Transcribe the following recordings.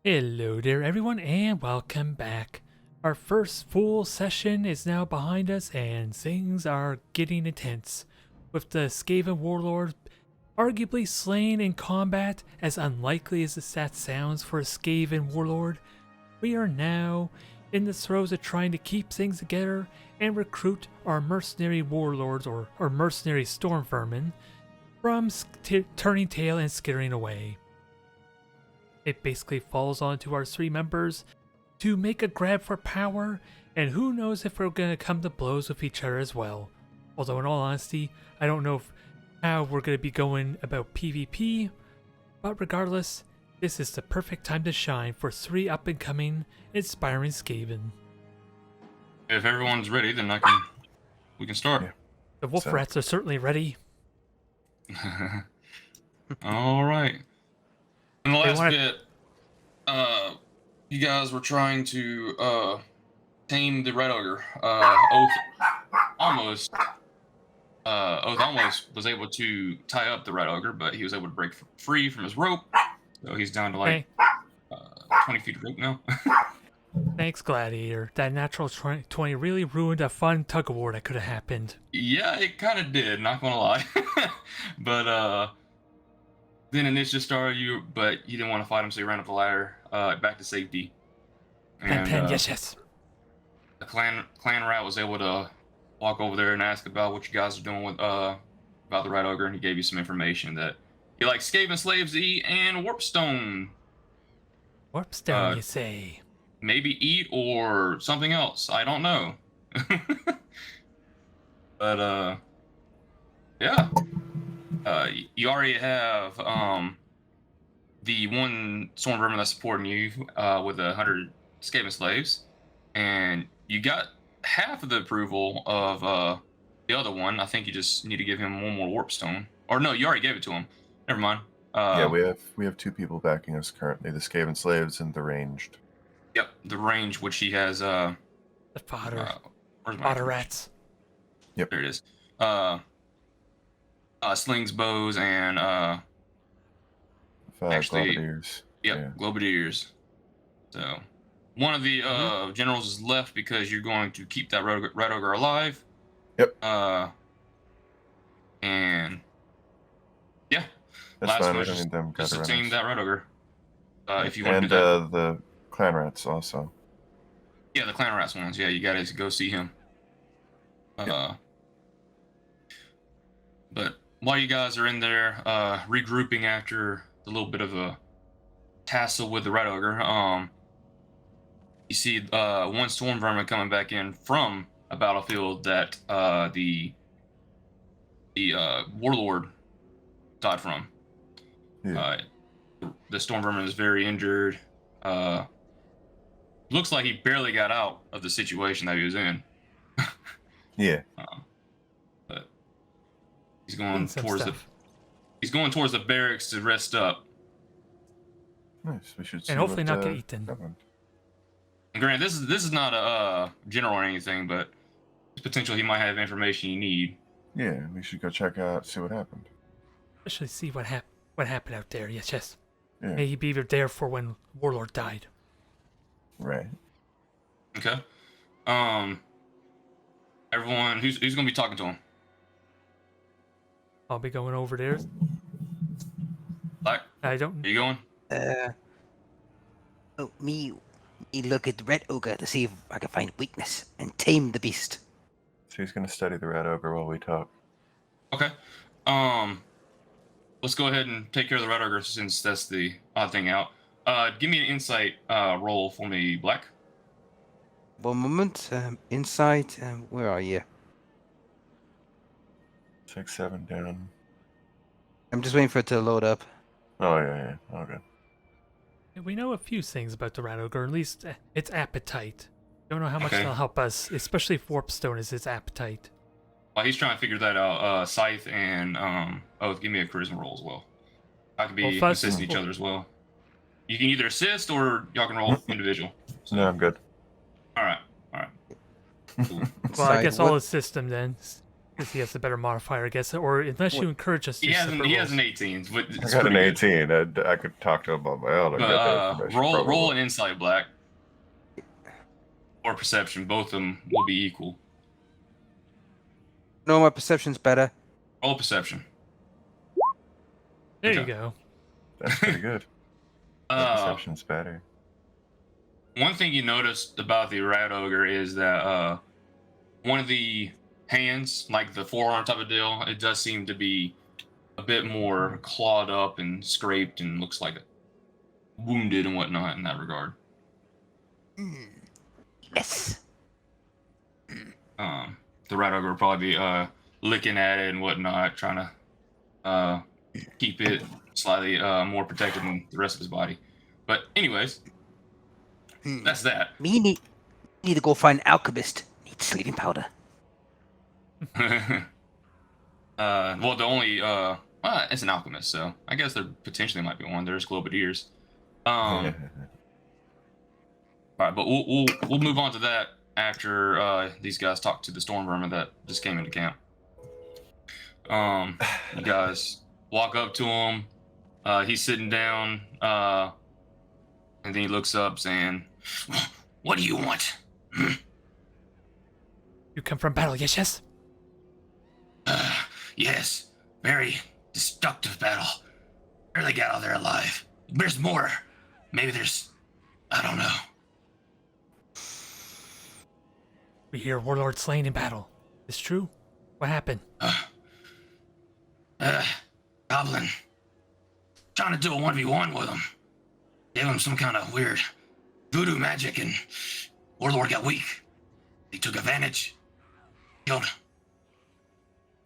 Hello there everyone and welcome back. Our first full session is now behind us and things are getting intense, with the Skaven Warlord arguably slain in combat. As unlikely as that sounds for a Skaven Warlord, we are now in the throes of trying to keep things together and recruit our mercenary warlords or mercenary Stormvermin from turning tail and skittering away. It basically falls onto our three members to make a grab for power, and who knows if we're going to come to blows with each other as well. Although in all honesty, I don't know how we're going to be going about PvP, but regardless, this is the perfect time to shine for three up-and-coming, inspiring Skaven. If everyone's ready, then we can start. Yeah. The wolf rats are certainly ready. All right. In the last bit, you guys were trying to tame the Red Ogre. Oath almost was able to tie up the Red Ogre, but he was able to break free from his rope. So he's down to like 20 feet of rope now. Thanks, Gladiator. That natural 20 really ruined a fun tug-of-war that could have happened. Yeah, it kind of did, not gonna lie. But then an itch just started but you didn't want to fight him, so you ran up the ladder back to safety. And yes. the clan rat was able to walk over there and ask about what you guys are doing with about the Red Ogre, and he gave you some information that he likes Skaven slaves to eat and warpstone. Warpstone, you say? Maybe eat or something else. I don't know. But yeah. You already have the one Stormvermin that's supporting you with 100 Skaven slaves, and you got half of the approval of the other one. I think you just need to give him one more warpstone. Or no, you already gave it to him. Never mind. Yeah, we have two people backing us currently: the Skaven slaves and the ranged. Yep, the range, which he has. The fodder. Fodder rats. Yep, there it is. Slings, bows, and Globadiers. Yep, yeah. Globadiers. So one of the generals is left because you're going to keep that Red Ogre alive. Yep. And yeah, that's last fine. one We don't need them. Just to tame that Red Ogre. If you want to do that. The clan rats also. Yeah, the clan rats ones. Yeah, you gotta go see him. Yep. But while you guys are in there regrouping after a little bit of a tassel with the Red Ogre, you see one Stormvermin coming back in from a battlefield that the Warlord died from. Yeah. The Stormvermin is very injured. Looks like he barely got out of the situation that he was in. Yeah. But he's going towards the barracks to rest up. Nice. We should see and hopefully what, not get eaten. And granted, this is not a general or anything, but there's potential he might have information you need. Yeah, we should go check out, see what happened. Especially see what happened out there. Yes. Yeah. May he be there for when Warlord died. Right. Okay. Everyone, who's gonna be talking to him? I'll be going over there. Black? I don't. Are you going? Me look at the Red Ogre to see if I can find weakness and tame the beast. So he's gonna study the Red Ogre while we talk. Okay. Let's go ahead and take care of the Red Ogre since that's the odd thing out. Give me an insight roll for me, Black. 1 moment. Insight. Where are you? 6, 7 down. I'm just waiting for it to load up. Oh yeah. Okay. We know a few things about the Red Ogre, at least its appetite. Don't know how much Okay. they'll help us, especially if Warpstone is its appetite. While he's trying to figure that out, Scythe and Oath, give me a charisma roll as well. I could be assisting each other as well. You can either assist or y'all can roll individual. So. No, I'm good. All right. Cool. Well, I guess I'll assist him then. Because he has the better modifier, I guess. Or unless you encourage us to He do has separate he has rolls. an 18. But I it's got an pretty good. 18. I could talk to him about my own. I But got that information. roll probably. an insight, Black, or perception. Both of them will be equal. No, my perception's better. Roll perception. There Okay. you go. That's pretty good. My perception's better. One thing you noticed about the rat ogre is that one of the hands, like the forearm type of deal, it does seem to be a bit more clawed up and scraped and looks like wounded and whatnot in that regard. Yes. The rat ogre will probably be licking at it and whatnot, trying to keep it slightly more protected than the rest of his body. But anyways, that's that. Me need to go find an alchemist. Need sleeping powder. Well, the only it's an alchemist, so I guess there potentially might be one. There's Globadeers. All right, but we'll move on to that after these guys talk to the Stormvermin that just came into camp. You guys walk up to him. He's sitting down, and then he looks up, saying, "What do you want?" You come from battle, yes? Yes, very destructive battle. Barely got out of there alive. There's more. Maybe there's, I don't know. We hear Warlord slain in battle. It's true? What happened? Goblin. Trying to do a 1v1 with him. Gave him some kind of weird voodoo magic and Warlord got weak. He took advantage. Killed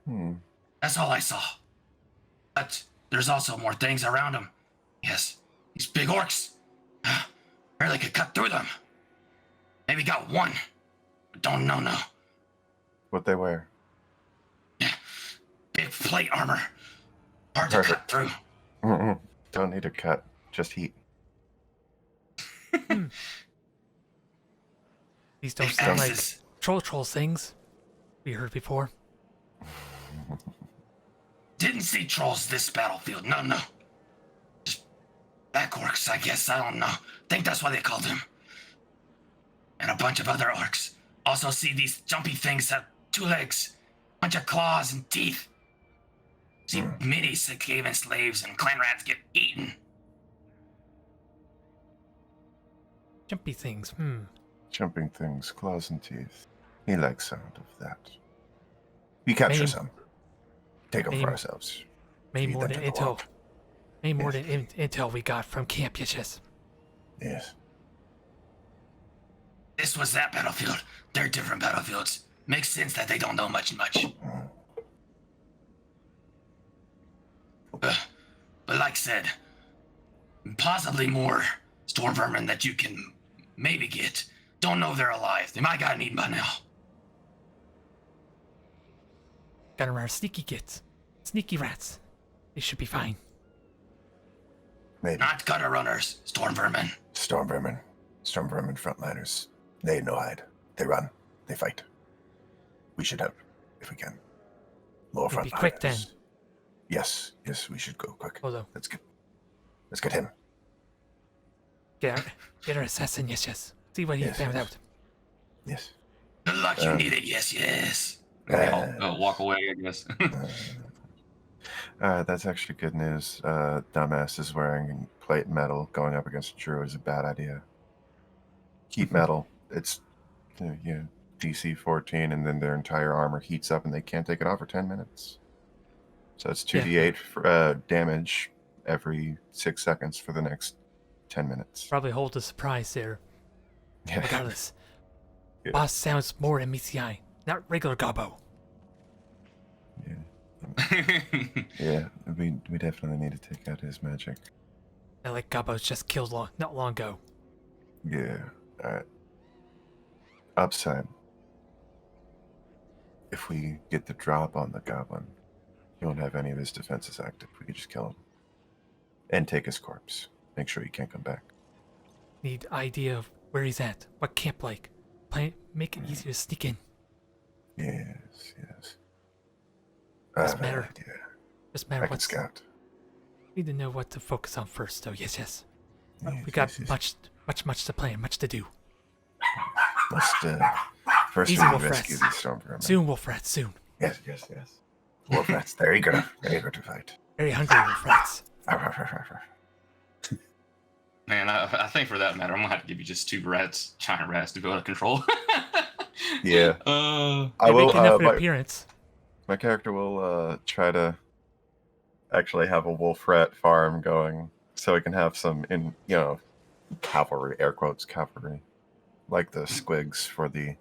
him. That's all I saw. But there's also more things around him. Yes, these big orcs. Barely could cut through them. Maybe got one. But don't know now. What they wear? Big plate armor. Hard to Perfect. cut through. Don't need a cut. Just heat. These don't Big sound like axes. troll things we heard before. Didn't see trolls this battlefield. No. Just back orcs, I guess. I don't know. Think that's why they called him. And a bunch of other orcs. Also see these jumpy things have 2 legs, bunch of claws and teeth. See many Skaven slaves and clan rats get eaten. Jumpy things, Jumping things, claws and teeth. He likes sound of that. We capture Maybe- some. Take them maybe- for ourselves. May Feed more them than to the intel. world. May more Yes. than intel we got from camp, yes. Yes. This was that battlefield. They're different battlefields. Makes sense that they don't know much. But like I said, possibly more Stormvermin that you can maybe get. Don't know they're alive. They might got eaten by now. Got our sneaky kids. Sneaky rats. They should be fine. Maybe. Not gutter runners, Stormvermin. Stormvermin. Stormvermin frontliners. They no hide. They run. They fight. We should help if we can. More We'd frontliners. be quick then. Yes, we should go quick. Hold on. Let's get him. Get our assassin, yes. See what he Yes, found yes. out. Yes. Good luck, you need it. Yes. I'll walk away, I guess. That's actually good news. Dumbass is wearing plate metal. Going up against a druid is a bad idea. Keep metal. It's DC 14, and then their entire armor heats up, and they can't take it off for 10 minutes. So it's 2d8 for, damage every 6 seconds for the next 10 minutes. Probably hold a surprise there. Yeah. Regardless. Yeah. Boss sounds more than meets the eye. Not regular gobbo. Yeah, we definitely need to take out his magic. Not like gobbo's just killed not long ago. Yeah. Alright. Upside. If we get the drop on the goblin, he won't have any of his defenses active. We can just kill him. And take his corpse. Make sure he can't come back. Need idea of where he's at. What camp like. Make it easier to sneak in. Yes. Doesn't bad matter. idea. Just I matter can what's. scout. Need to know what to focus on first, though. Yes, yes. Yes, We got yes, yes. much to plan, much to do. Must, first Easy, we need wolf to rescue rats. these Stormvermin. Soon, wolf rats. Soon. Yes, yes, yes. Wolf rats, they're eager to fight. Very hungry wolf rats. Man, I think for that matter, I'm gonna have to give you just 2 rats, giant rats, to go out of control. Yeah. Uh, I They will. make enough My, appearance. my character will try to actually have a wolf rat farm going, so we can have some cavalry, air quotes cavalry, like the squigs for the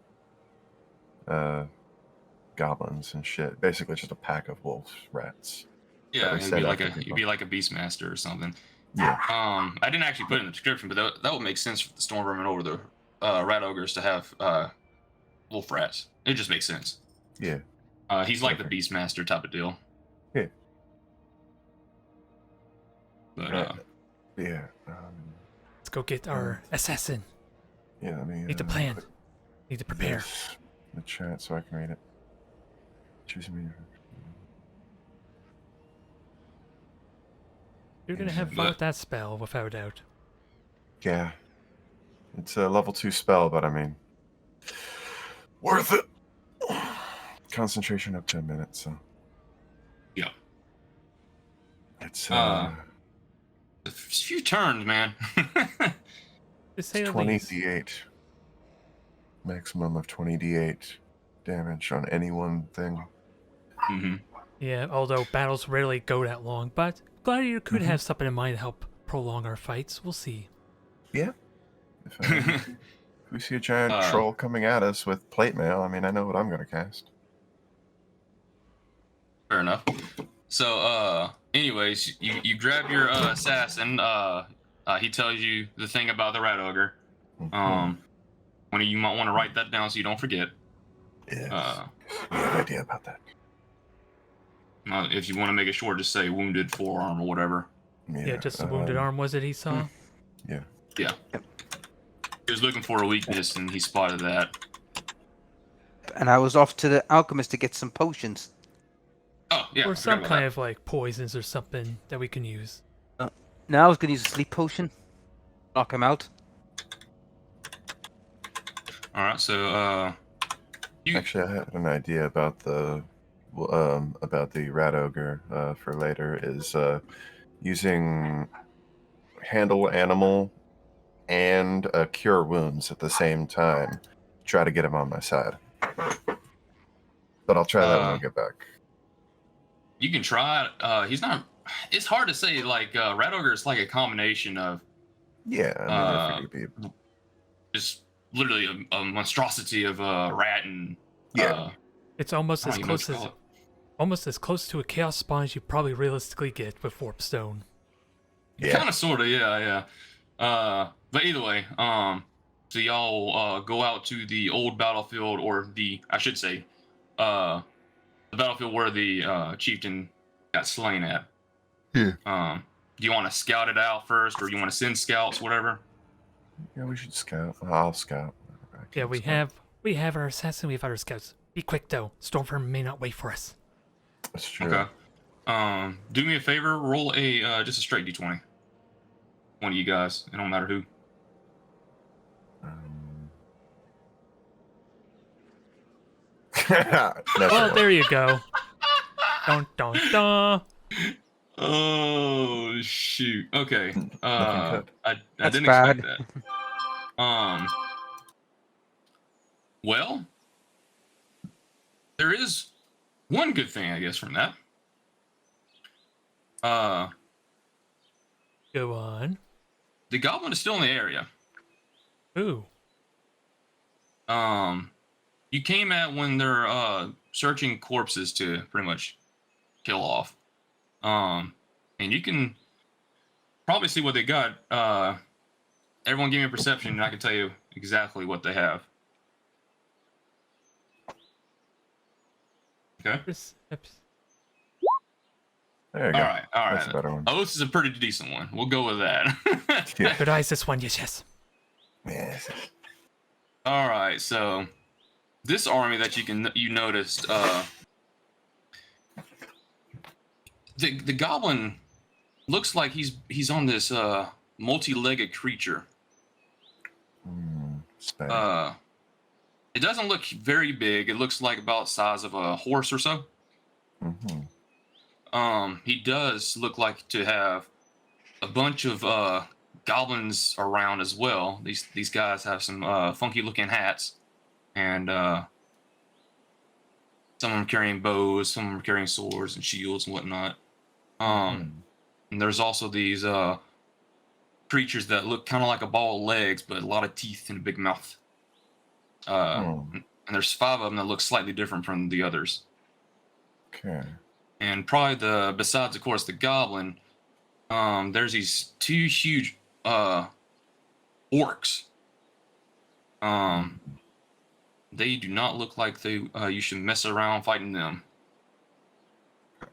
goblins and shit. Basically, just a pack of wolf rats. yeah, we it'd send be out like to a people. you'd be like a beastmaster or something. Yeah. I didn't actually put it in the description, but that would make sense for the Stormvermin over the rat ogres to have wolf rats. It just makes sense. Yeah. He's like the Okay. beastmaster type of deal. Yeah. But Yeah. Let's go get our assassin. Yeah. Let me. Need to plan. Need to prepare. this in the chat so I can read it. Choose me. You're gonna have fun with that spell, without a doubt. Yeah. It's a level 2 spell, but I mean, worth it. Concentration up to a minute, so. yeah, It's a few turns, man. To say the 20 least. d8. Maximum of 20 d8 damage on any one thing. hmm Yeah, although battles rarely go that long, but Gladiator could have something in mind to help prolong our fights. We'll see. Yeah. If we see a giant troll coming at us with plate mail, I mean, I know what I'm going to cast. Fair enough. So, anyways, you grab your assassin. He tells you the thing about the rat ogre. One of you might want to write that down so you don't forget. Yes. You have an idea about that. If you want to make it short, just say wounded forearm or whatever. Yeah, just the wounded arm was it he saw? Yeah. Yeah. He was looking for a weakness and he spotted that. And I was off to the alchemist to get some potions. Oh, yeah. Or some kind of like poisons or something that we can use. Now I was going to use a sleep potion. Knock him out. Alright, so, Actually, I had an idea about the rat ogre for later. Is using handle animal and cure wounds at the same time. Try to get him on my side. But I'll try that when I get back. you can try it. He's not. It's hard to say. Like, rat ogre is like a combination of Yeah, I mean, I figured it'd be... just literally a monstrosity of a rat and. Yeah. It's almost I as don't even know what close to as call it. almost as close to a chaos spawn as you probably realistically get with warpstone. Yeah. Kind of, sort of, yeah. But either way, so y'all go out to the old battlefield, or I should say, the battlefield where the chieftain got slain at. Yeah. Do you want to scout it out first, or you want to send scouts, whatever? Yeah, we should scout. I'll scout. Yeah, we have our assassin, we have our scouts. Be quick though. Stormvermin may not wait for us. That's true. Okay. Do me a favor. Roll a just a straight d20. One of you guys. It don't matter who. Well, there you go. Dun dun dun. Oh shoot. Okay. I That's didn't bad. expect that. Well, there is one good thing, I guess, from that. Go on. The goblin is still in the area. Ooh. You came at when they're searching corpses to pretty much kill off. And you can probably see what they got. Everyone give me a perception and I can tell you exactly what they have. Okay. There you go. All right. That's a better one. Oath is a pretty decent one. We'll go with that. Yeah. Good eyes, this one, yes. Yes. All right. So this army that you noticed, The goblin looks like he's on this multi-legged creature. Space. It doesn't look very big. It looks like about the size of a horse or so. He does look like to have a bunch of goblins around as well. These guys have some funky looking hats, and some of them carrying bows, some of them carrying swords and shields and whatnot. And there's also these creatures that look kind of like a ball of legs, but a lot of teeth and a big mouth. And there's 5 of them that look slightly different from the others. Okay. And probably besides, of course, the goblin, there's these 2 huge orcs. They do not look like you should mess around fighting them.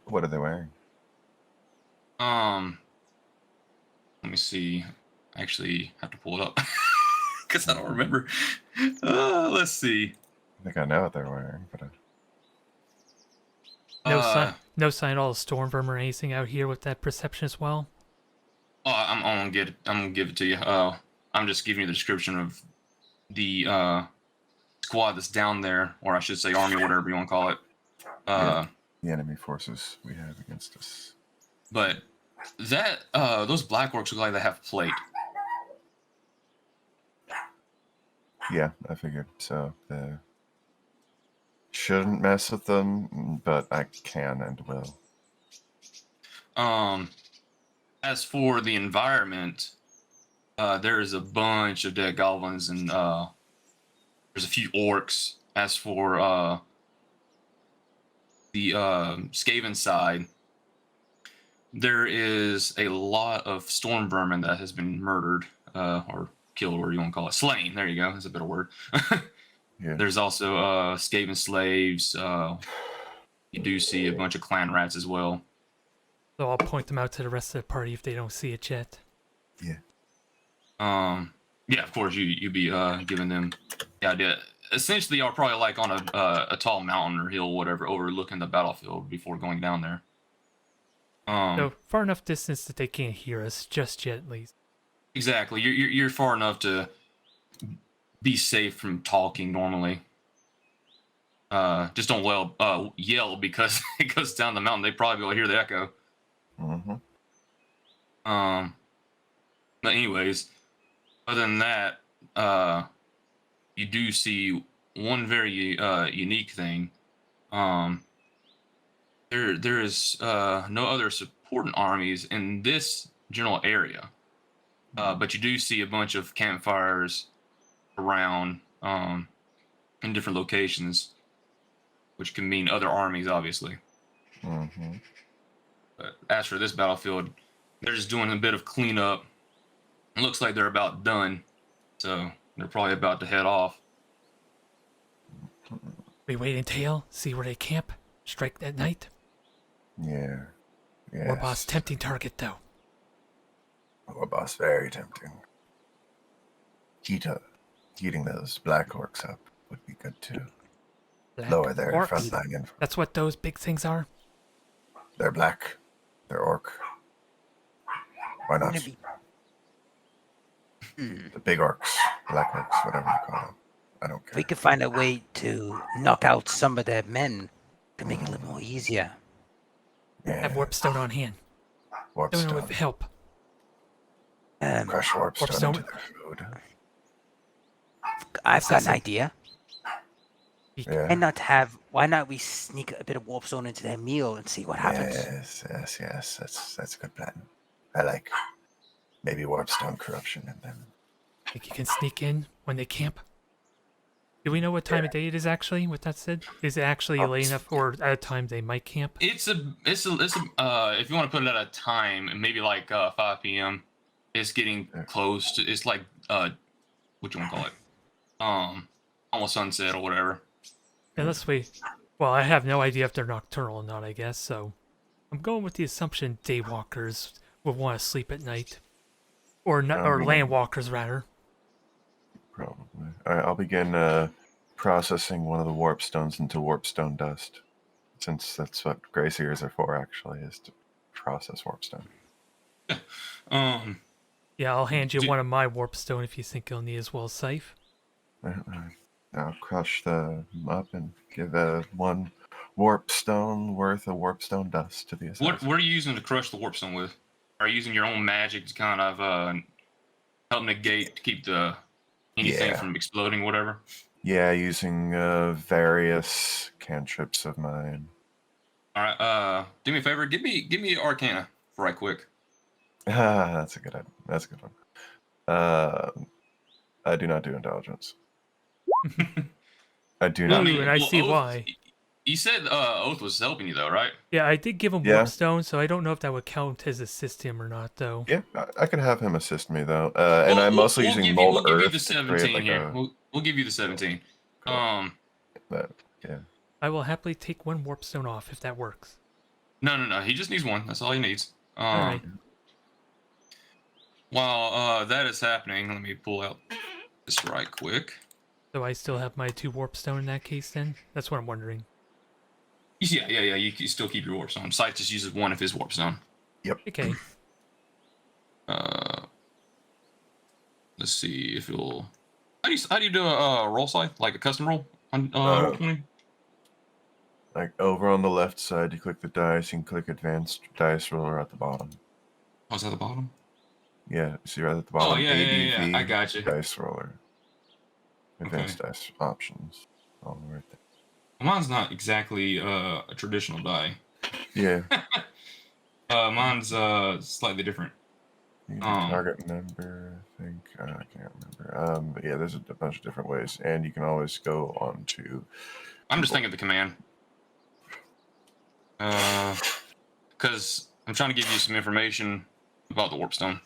What are they wearing? Let me see. I actually have to pull it up because I don't remember. Let's see. I think I know what they're wearing, but No sign at all of Stormvermin or anything out here with that perception as well. Oh, I'm gonna get it. I'm gonna give it to you. I'm just giving you the description of the squad that's down there, or I should say army, or whatever you want to call it. the enemy forces we have against us. But those black orcs look like they have plate. Yeah, I figured. So shouldn't mess with them, but I can and will. As for the environment, there is a bunch of dead goblins and there's a few orcs. As for the Skaven side, there is a lot of Stormvermin that has been murdered or killed, or you want to call it slain. There you go. That's a better word. Yeah. There's also Skaven slaves. You do see a bunch of clan rats as well. So I'll point them out to the rest of the party if they don't see it yet. Yeah. Yeah, of course, you'd be giving them the idea. Essentially, you're probably like on a tall mountain or hill, whatever, overlooking the battlefield before going down there. So far enough distance that they can't hear us just yet, at least. Exactly. You're far enough to be safe from talking normally. Just don't yell because it goes down the mountain. They probably will hear the echo. Mm-hmm. But anyways, other than that, you do see one very unique thing. There is no other supporting armies in this general area, but you do see a bunch of campfires around in different locations, which can mean other armies, obviously. Mm-hmm. But as for this battlefield, they're just doing a bit of cleanup. It looks like they're about done, so they're probably about to head off. We wait until see where they camp, strike that night. Yeah. Yes. War boss tempting target though. War boss very tempting. Heating those black orcs up would be good too. Black Lower their orcs? front line info. That's what those big things are. They're black. They're orc. Why not? Wouldn't it The big orcs, black orcs, whatever you call them. I don't care. We could find a way to knock out some of their men to make it a little more easier. Have warpstone on hand. Don't know Warpstone. if help. Crush warpstone Warpstone. into their food. I've got an idea. Yeah. Why not we sneak a bit of warpstone into their meal and see what happens? Yes. That's a good plan. I like maybe warpstone corruption and then. Think you can sneak in when they camp? Do we know what time of day it is actually? With that said, is it actually late enough, or at a time they might camp? It's a if you want to put it at a time, maybe like 5 p.m. It's getting close to. It's like what you want to call it? Almost sunset or whatever. Unless well, I have no idea if they're nocturnal or not, I guess, so I'm going with the assumption daywalkers will want to sleep at night. Or landwalkers, rather. Probably. All right, I'll begin processing one of the warpstones into warpstone dust, since that's what Graciers are for, actually, is to process warpstone. Yeah, I'll hand you Do- one of my warpstone if you think you'll need as well as Scythe. I'll crush them up and give one warpstone worth of warpstone dust to the assassin. What are you using to crush the warpstone with? Are you using your own magic to kind of help negate to keep anything Yeah. from exploding, whatever? Yeah, using various cantrips of mine. All right. Do me a favor. Give me Arcana right quick. That's a good one. I do not do intelligence. I do not. Ooh, and I see Oath, why. You said Oath was helping you though, right? Yeah, I did give him Yeah. warpstone, so I don't know if that would count as assist him or not, though. Yeah, I can have him assist me though. And I'm also using we'll mold give you earth the to create 17 like here. a. We'll give you the 17. Cool. But, yeah. I will happily take one warpstone off if that works. No. He just needs one. That's all he needs. Alright. While that is happening, let me pull out this right quick. So I still have my 2 warpstone in that case then? That's what I'm wondering. Yeah. You can still keep your warpstone. Sight just uses one of his warpstone. Okay. Let's see if it'll. How do you do a roll scythe? Like a custom roll on roll 20? Like over on the left side, you click the dice. You can click advanced dice roller at the bottom. Oh, is that the bottom? Yeah, see right at the bottom. Oh yeah. ADV I got you. dice roller. Advanced dice options. All right there. Mine's not exactly a traditional die. Yeah. Mine's slightly different. You can target member, I think. I can't remember. But yeah, there's a bunch of different ways, and you can always go on to. I'm just thinking of the command. Because I'm trying to give you some information about the warpstone.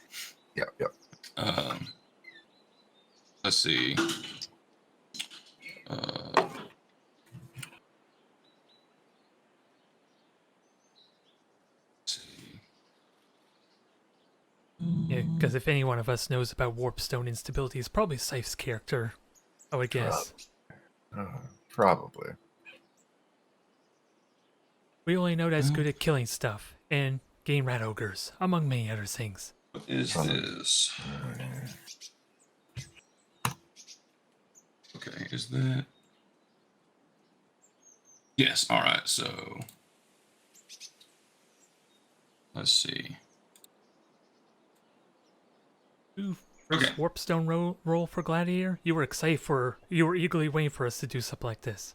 Yep. Let's see. Yeah, because if any one of us knows about warpstone instability, it's probably Scythe's character, I would guess. Probably. We only know that's good at killing stuff, and getting rat ogres, among many other things. What is this? Okay, is that? Yes. All right. So let's see. Ooh, first Okay. warpstone roll for Gladiator? You were eagerly waiting for us to do something like this.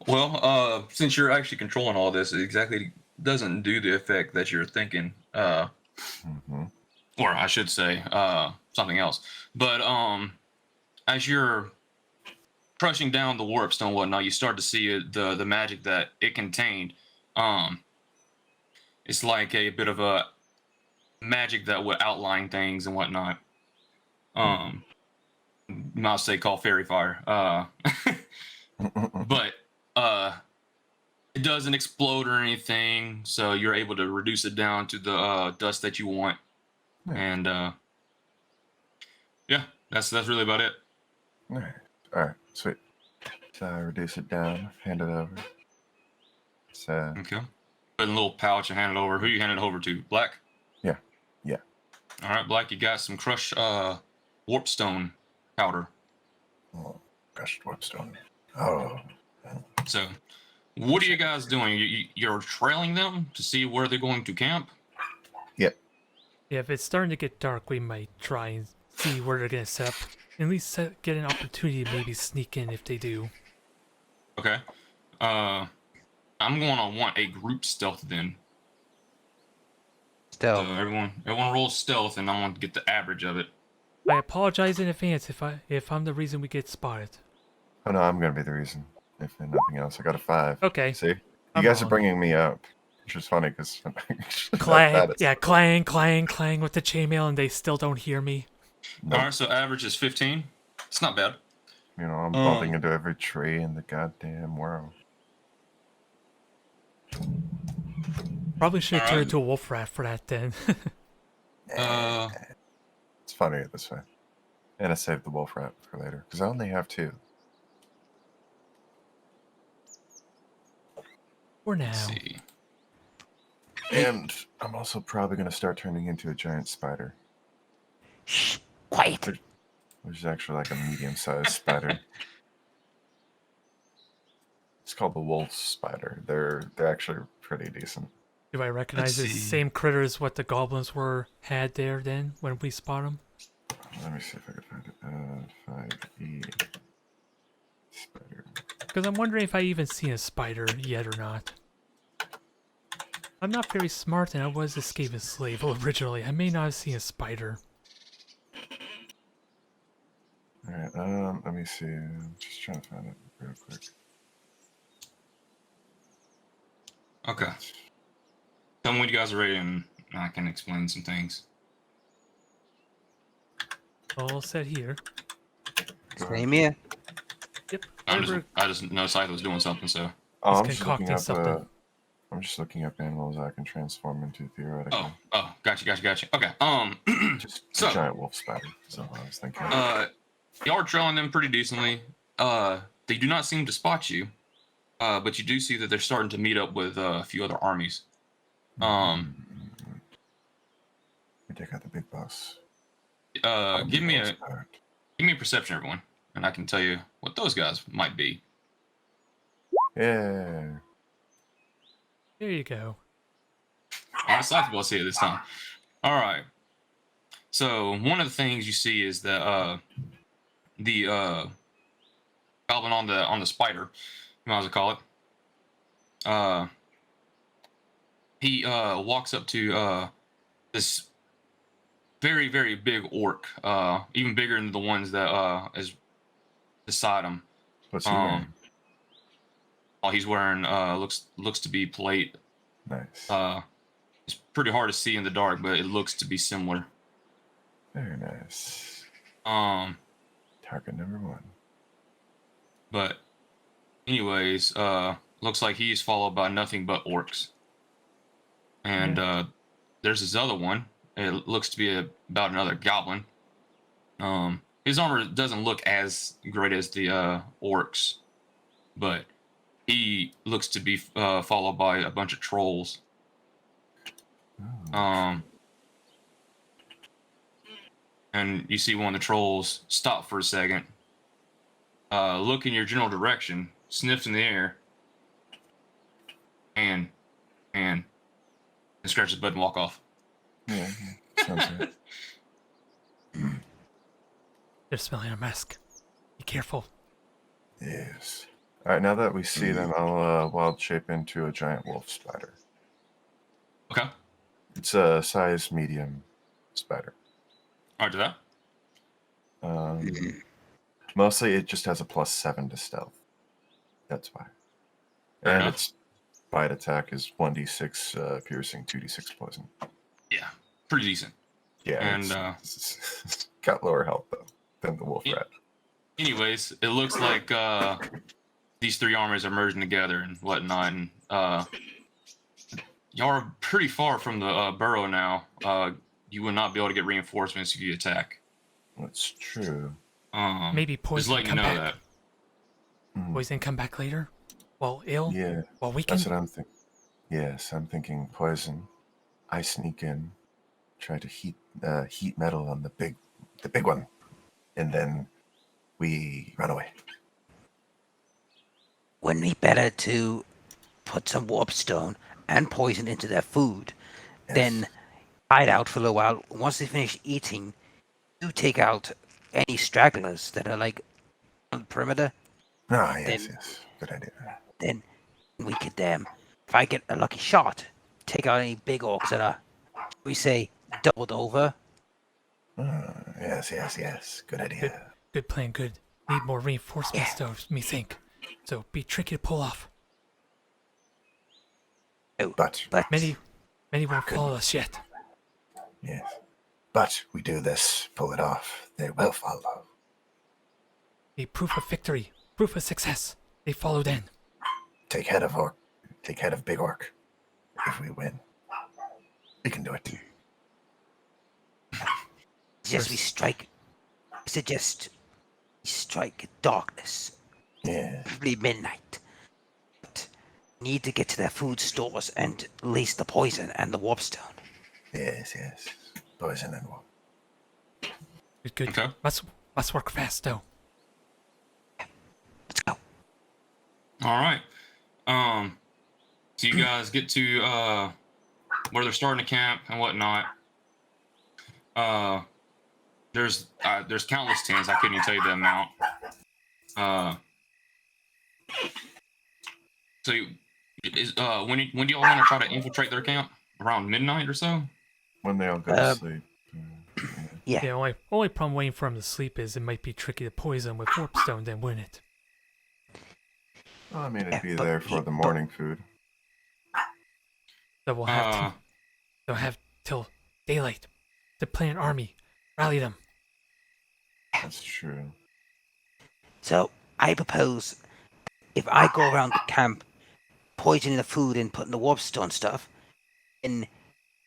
Well, since you're actually controlling all this, it exactly doesn't do the effect that you're thinking. Or I should say, something else. But as you're crushing down the warpstone and whatnot, you start to see the magic that it contained. It's like a bit of a magic that would outline things and whatnot. You might say called fairy fire. But it doesn't explode or anything, so you're able to reduce it down to the dust that you want. And yeah, that's really about it. All right, sweet. So I reduce it down, hand it over. So Okay. Put in a little pouch and hand it over. Who you hand it over to? Black? Yeah. All right, Black, you got some crushed warpstone powder. oh, gosh, warpstone. Oh. So, what are you guys doing? You're trailing them to see where they're going to camp? Yeah, if it's starting to get dark, we might try and see where they're going to set up. At least get an opportunity to maybe sneak in if they do. Okay. I'm going to want a group stealth then. Stealth. So everyone rolls stealth, and I want to get the average of it. I apologize in advance if I'm the reason we get spotted. Oh no, I'm gonna be the reason. If nothing else, I got a 5. Okay. See, you I'm guys are wrong. bringing me up, which is funny because Clang, yeah, clang, clang, clang with the chainmail, and they still don't hear me. All right, so average is 15. It's not bad. You know, I'm bumping into every tree in the goddamn world. Probably should have Alright. turned into a wolf rat for that then. It's funnier this way. And I saved the wolf rat for later because I only have 2. For now. Let's see. And I'm also probably going to start turning into a giant spider, Shh, quiet. which is actually like a medium-sized spider. It's called the wolf spider. They're actually pretty decent. Do I recognize the see. same critters what the goblins had there then when we spot them? Let me see if I can find it. 5E spider. Because I'm wondering if I even seen a spider yet or not. I'm not very smart, and I was a Skaven slave originally. I may not have seen a spider. Alright, let me see. I'm just trying to find it real quick. Okay. Tell me when you guys are ready, and I can explain some things. All set here. Same here. Yep. I just know Scythe was doing something, so. Oh, He's I'm just looking concocting up. something. I'm just looking up animals I can transform into theoretically. Oh, gotcha. Okay. Just so- a giant wolf spider. So I was thinking. Y'all are trailing them pretty decently. They do not seem to spot you, but you do see that they're starting to meet up with a few other armies. We take out the big boss. Give me a Part. perception, everyone, and I can tell you what those guys might be. Yeah. There you go. On the Scythe boss here this time. All right. So one of the things you see is that the goblin on the spider, you might as well call it. He walks up to this very, very big orc, even bigger than the ones that is beside him. What's he wearing? All he's wearing looks to be plate. Nice. It's pretty hard to see in the dark, but it looks to be similar. Very nice. Target number 1. But anyways, looks like he's followed by nothing but orcs. And there's this other one. It looks to be about another goblin. His armor doesn't look as great as the orcs, but he looks to be followed by a bunch of trolls. And you see one of the trolls stop for a second, look in your general direction, sniffs in the air, and scratches his butt and walk off. Yeah, sounds right. They're smelling a mask. Be careful. Yes. All right, now that we see them, I'll wild shape into a giant wolf spider. Okay. It's a size medium spider. All right, do that. Mostly, it just has a +7 to stealth. That's why. Fair And enough. its bite attack is 1d6 piercing, 2d6 poison. Yeah, pretty decent. Yeah, And, it's got lower health though than the wolf Yeah. rat. Anyways, it looks like these three armies are merging together and whatnot. And y'all are pretty far from the burrow now. You will not be able to get reinforcements if you attack. That's true. Maybe Just poison letting you come know back. Hmm. Poison come back later? While ill? Yeah, While we can... that's what I'm thinking. Yes, I'm thinking poison. I sneak in, try to heat metal on the big one, and then we run away. Wouldn't it be better to put some warpstone and poison into their food, Yes. then hide out for a little while? Once they finish eating, you take out any stragglers that are like on the perimeter. Ah, yes, then- yes. Good idea. Then we could if I get a lucky shot, take out any big orcs that are, we say, doubled over. Yes. Good idea. Good plan, good. Need more reinforcements though, me think. So be tricky to pull off. But Many won't follow us yet. yes, but we do this, pull it off. They will follow. Need proof of victory, proof of success. They followed in. Take head of big orc. If we win, we can do it. Just we strike. I suggest we strike darkness, Yeah. probably midnight. But Need to get to their food stores and release the poison and the warpstone. Yes. Poison and warp. Good. Okay. Let's work fast though. Let's go. All right. So you guys get to where they're starting to camp and whatnot. There's countless tents. I couldn't even tell you the amount. So when do y'all want to try to infiltrate their camp? Around midnight or so? When they all go to sleep. Yeah. Yeah, only problem waiting for him to sleep is it might be tricky to poison with warpstone, then win it. Well, I mean, it'd be but- there for the morning food. So they'll have till daylight to plan an army, rally them. That's true. So I propose if I go around the camp poisoning the food and putting the warpstone stuff, and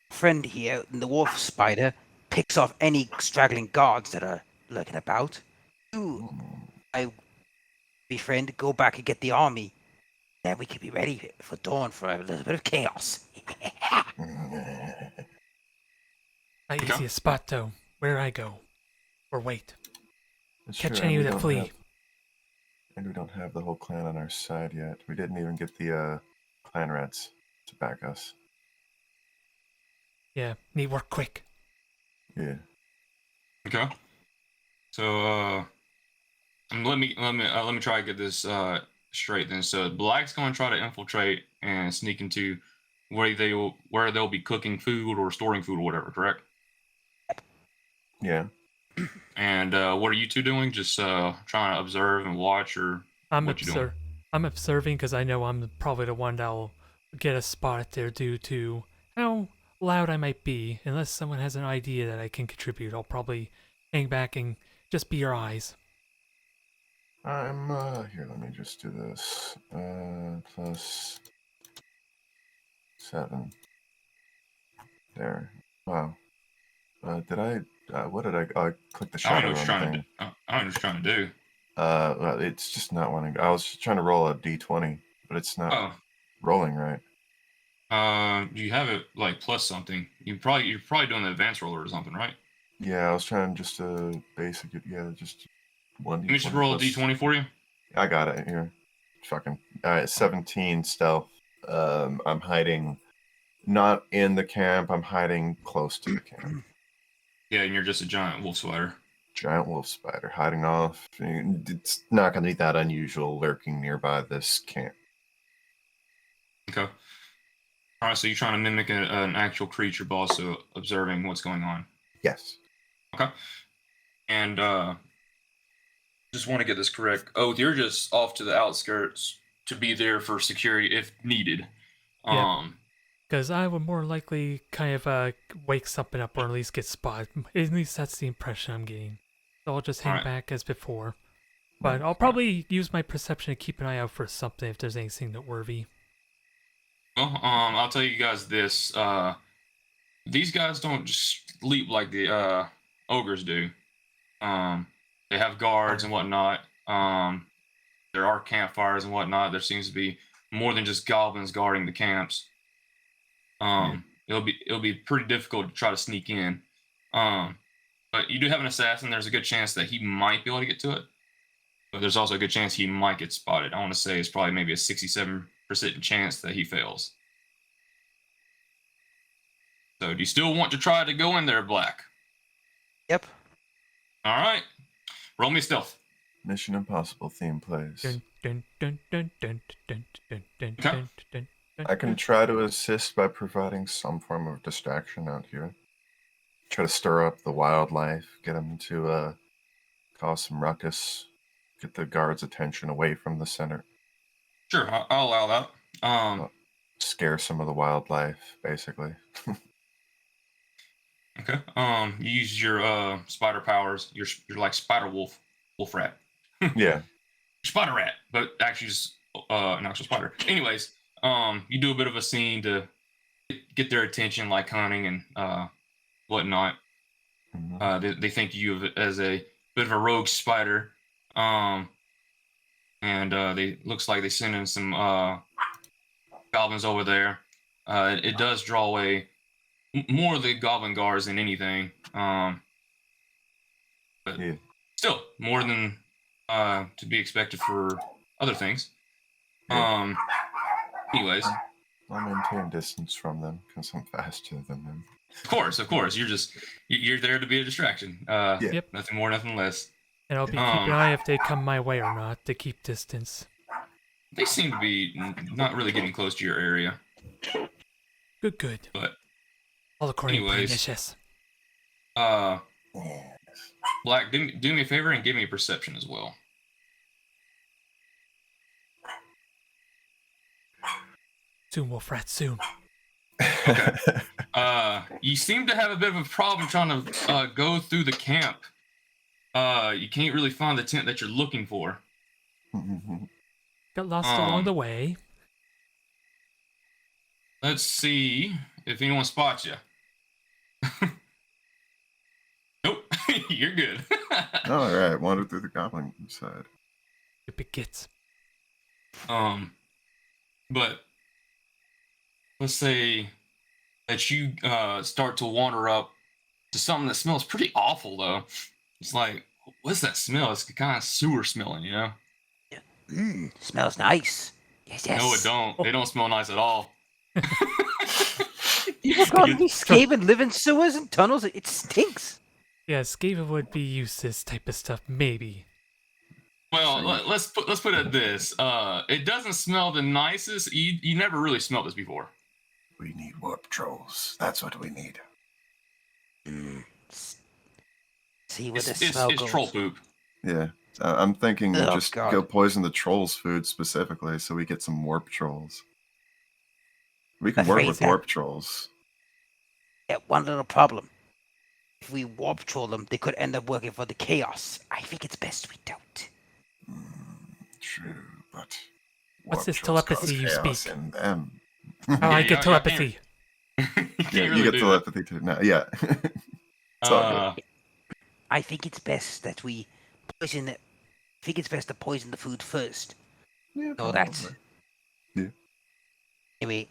friend here, the wolf spider, picks off any straggling guards that are lurking about. You, I befriend, go back and get the army. Then we could be ready for dawn for a little bit of chaos. Not Okay. easy to spot though. Where I go, or wait, That's catch true, any and of we that don't flee. have- And we don't have the whole clan on our side yet. We didn't even get the clan rats to back us. Yeah, need work quick. Yeah. Okay. So let me try to get this straight then. So Black's going to try to infiltrate and sneak into where they'll be cooking food or storing food or whatever, correct? Yeah. And what are you two doing? Just trying to observe and watch, or I'm what you doing? I'm observing because I know I'm probably the one that'll get a spot there due to how loud I might be. Unless someone has an idea that I can contribute, I'll probably hang back and just be your eyes. I'm here. Let me just do this. Plus 7. There. Wow. Did I? What did I? I clicked the I don't know shadow what you're on trying thing. to do. I don't know what you're trying to do. Well, it's just not wanting. I was trying to roll a d20, but it's not Oh, rolling right. you have it like plus something. You're probably doing the advanced roller or something, right? Yeah, I was trying just to basic it. Yeah, just one. Let me just roll a d20 for you. I got it here. Fucking 17 stealth. I'm hiding, not in the camp. I'm hiding close to the camp. Yeah, and you're just a giant wolf spider. Giant wolf spider hiding off. It's not going to be that unusual lurking nearby this camp. Okay. All right, so you're trying to mimic an actual creature, but also observing what's going on. Yes. Okay. And just want to get this correct. Oh, you're just off to the outskirts to be there for security if needed. Yeah. Because I would more likely kind of wake something up or at least get spotted. At least that's the impression I'm getting. So I'll just hang Alright. back as before. But I'll probably use my perception to keep an eye out for something if there's anything noteworthy. Well, I'll tell you guys this. These guys don't just leap like the ogres do. They have guards and whatnot. There are campfires and whatnot. There seems to be more than just goblins guarding the camps. It'll be pretty difficult to try to sneak in. But you do have an assassin. There's a good chance that he might be able to get to it. But there's also a good chance he might get spotted. I want to say it's probably maybe a 67% chance that he fails. So do you still want to try to go in there, Black? Yep. All right. Roll me stealth. Mission Impossible theme plays. Dun, dun, dun, dun, dun, dun, dun, dun, Okay. dun, dun, dun, I can try to assist by providing some form of distraction out here. Try to stir up the wildlife, get them to cause some ruckus, get the guards' attention away from the center, Sure, I'll allow that. scare some of the wildlife, basically. Okay. You use your spider powers. You're like spider wolf rat. Yeah. Spider rat, but actually just an actual spider. Anyways, you do a bit of a scene to get their attention, like hunting and whatnot. Mhm. They think you of it as a bit of a rogue spider, and they looks like they send in some goblins over there. It does draw away more of the goblin guards than anything. But Yeah. still, more than to be expected for other things. Yeah. Anyways, I'll maintain distance from them because I'm faster than them. of course, you're there to be a distraction. Yep. Nothing more, nothing less. And I'll be keeping an eye if they come my way or not to keep distance. They seem to be not really getting close to your area. Good. But All according to plan, anyways. yes. Black, do me a favor and give me a perception as well. Soon, Wolfrat, soon. Okay. You seem to have a bit of a problem trying to go through the camp. You can't really find the tent that you're looking for. Got lost along the way. Let's see if anyone spots you. Nope, you're good. All right, wander through the goblin side. It gets. But let's say that you start to wander up to something that smells pretty awful, though. It's like, what's that smell? It's kind of sewer smelling, you know? Smells nice. Yes. No, it don't. They don't smell nice at all. People call these Skaven live in sewers and tunnels. It stinks. Yeah, Skaven would be used to this type of stuff, maybe. Well, let's put it this. It doesn't smell the nicest. You never really smelled this before. We need warp trolls. That's what we need. See where the It's smell goes. troll poop. Yeah. I'm thinking Oh, just God. go poison the trolls' food specifically so we get some warp trolls. We can work Afraid with that- warp trolls. Yeah, one little problem. If we warp troll them, they could end up working for the chaos. I think it's best we don't. True, but What's warp this trolls cause telepathy you chaos speak? in them. I get telepathy. You Yeah, can't you really get do telepathy too. No, yeah. It's all good. I think it's best that we poison it. I think it's best to poison the food first. Yeah, No, that's. probably. Anyway,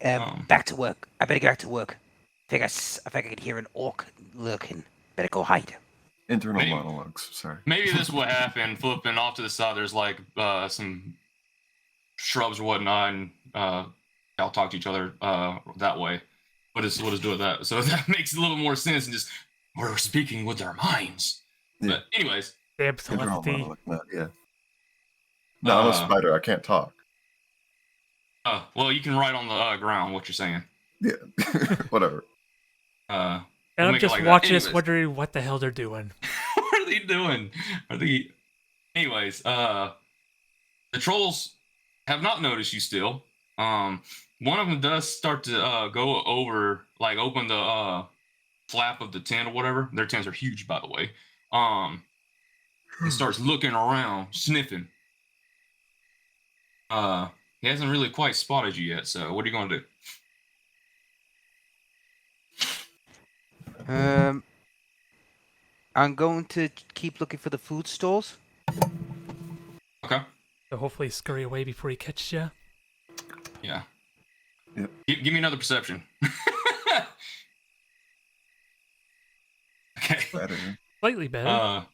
back to work. I better get back to work. I think I can hear an orc lurking. Better go hide. Internal Maybe- monologues. Sorry. Maybe this will happen. Flipping off to the side, there's like some shrubs or whatnot, and I'll talk to each other that way. We'll just do it that. So that makes a little more sense, and just we're speaking with our minds. Yeah. But anyways, Damn Internal telepathy. monologue. No, yeah. No, I'm a spider. I can't talk. well, you can write on the ground what you're saying. Yeah. Whatever. And we'll I'm make it just like that. watching this, Anyways. wondering what the hell they're doing. What are they doing? Anyways, the trolls have not noticed you still. One of them does start to go over, like open the flap of the tent or whatever. Their tents are and by the way. And starts looking around, sniffing. He hasn't really quite spotted you yet, so what are you gonna do? I'm going to keep looking for the food stalls. Okay. So hopefully scurry away before he catches you. Yeah. Yep. Give me another perception. Okay. Better. Slightly better.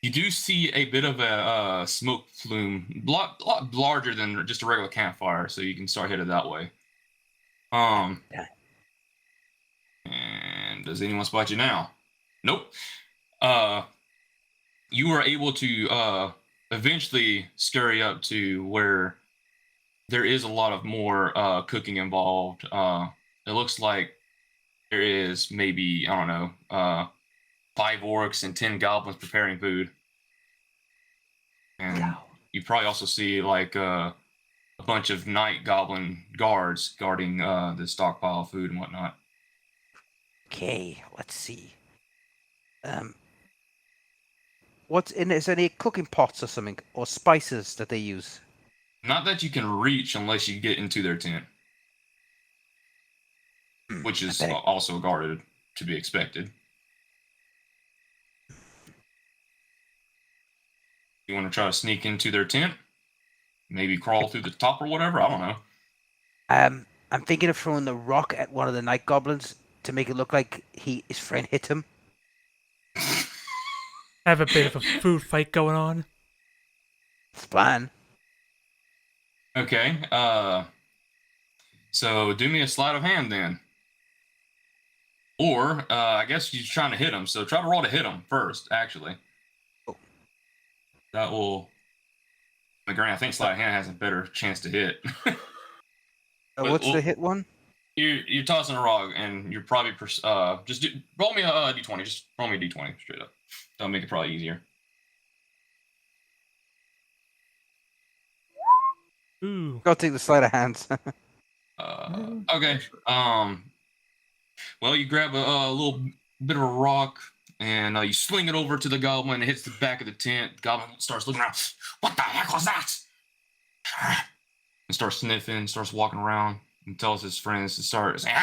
You do see a bit of a smoke plume, lot larger than just a regular campfire, so you can start headed that way. Yeah. And does anyone spot you now? Nope. You were able to eventually scurry up to where there is a lot of more cooking involved. It looks like there is maybe, I don't know, 5 orcs and 10 goblins preparing food. And Wow. you probably also see like a bunch of night goblin guards guarding the stockpile of food and whatnot. Okay, let's see. What's in? Is there any cooking pots or something, or spices that they use? Not that you can reach unless you get into their tent, which is Okay. also guarded to be expected. You want to try to sneak into their tent? Maybe crawl through the top or whatever? I don't know. I'm thinking of throwing the rock at one of the night goblins to make it look like his friend hit him. Have a bit of a food fight going on. It's the plan. Okay. So do me a sleight of hand then. Or I guess you're trying to hit him. So try to roll to hit him first. Actually, Oh. that will. I think sleight of hand has a better chance to hit. What's the hit one? You're tossing a rock, and you're probably roll me a d20. Just roll me a d20 straight up. That'll make it probably easier. Ooh. Go take the sleight of hands. Okay. Well, you grab a little bit of a rock, and you sling it over to the goblin. It hits the back of the tent. Goblin starts looking around. What the heck was that? And starts sniffing. Starts walking around. And tells his friends to start saying,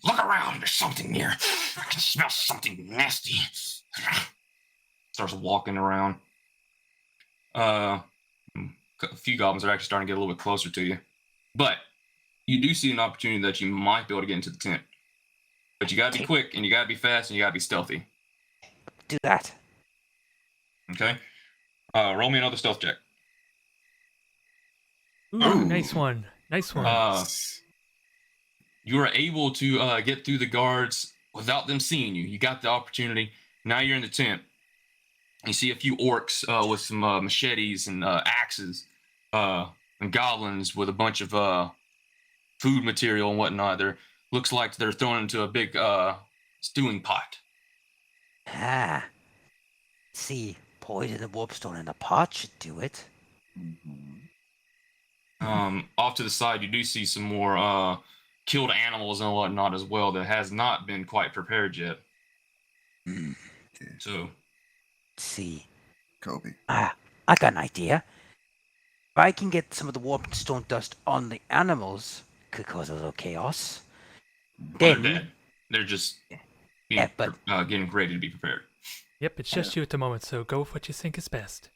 look around, there's something near. I can smell something nasty. Starts walking around. A few goblins are actually starting to get a little bit closer to you. But you do see an opportunity that you might be able to get into the tent. But you gotta be quick, and you gotta be fast, and you gotta be stealthy. Do that. Okay? Roll me another stealth check. Ooh, nice one. Nice one. You are able to get through the guards without them seeing you. You got the opportunity. Now you're in the tent. You see a few orcs with some machetes and axes, and goblins with a bunch of food material and whatnot. Looks like they're thrown into a big stewing pot. See, poison the warpstone in a pot should do it. Off to the side, you do see some more killed animals and whatnot as well that has not been quite prepared yet. So, See, Kobe. I got an idea. If I can get some of the warpstone dust on the animals, could cause a little chaos. they're dead. They're just being, getting ready to be prepared. Yep, it's just you at the moment, so go with what you think is best.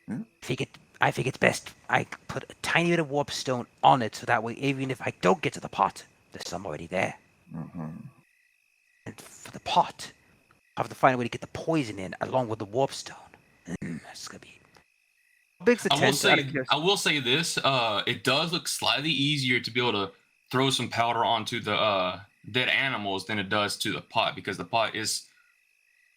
I think it's best I put a tiny bit of warpstone on it, so that way, even if I don't get to the pot, there's some already there. And for the pot, I have to find a way to get the poison in along with the warpstone. It's gonna be. How big's the tent? I will say this: it does look slightly easier to be able to throw some powder onto the dead animals than it does to the pot, because the pot is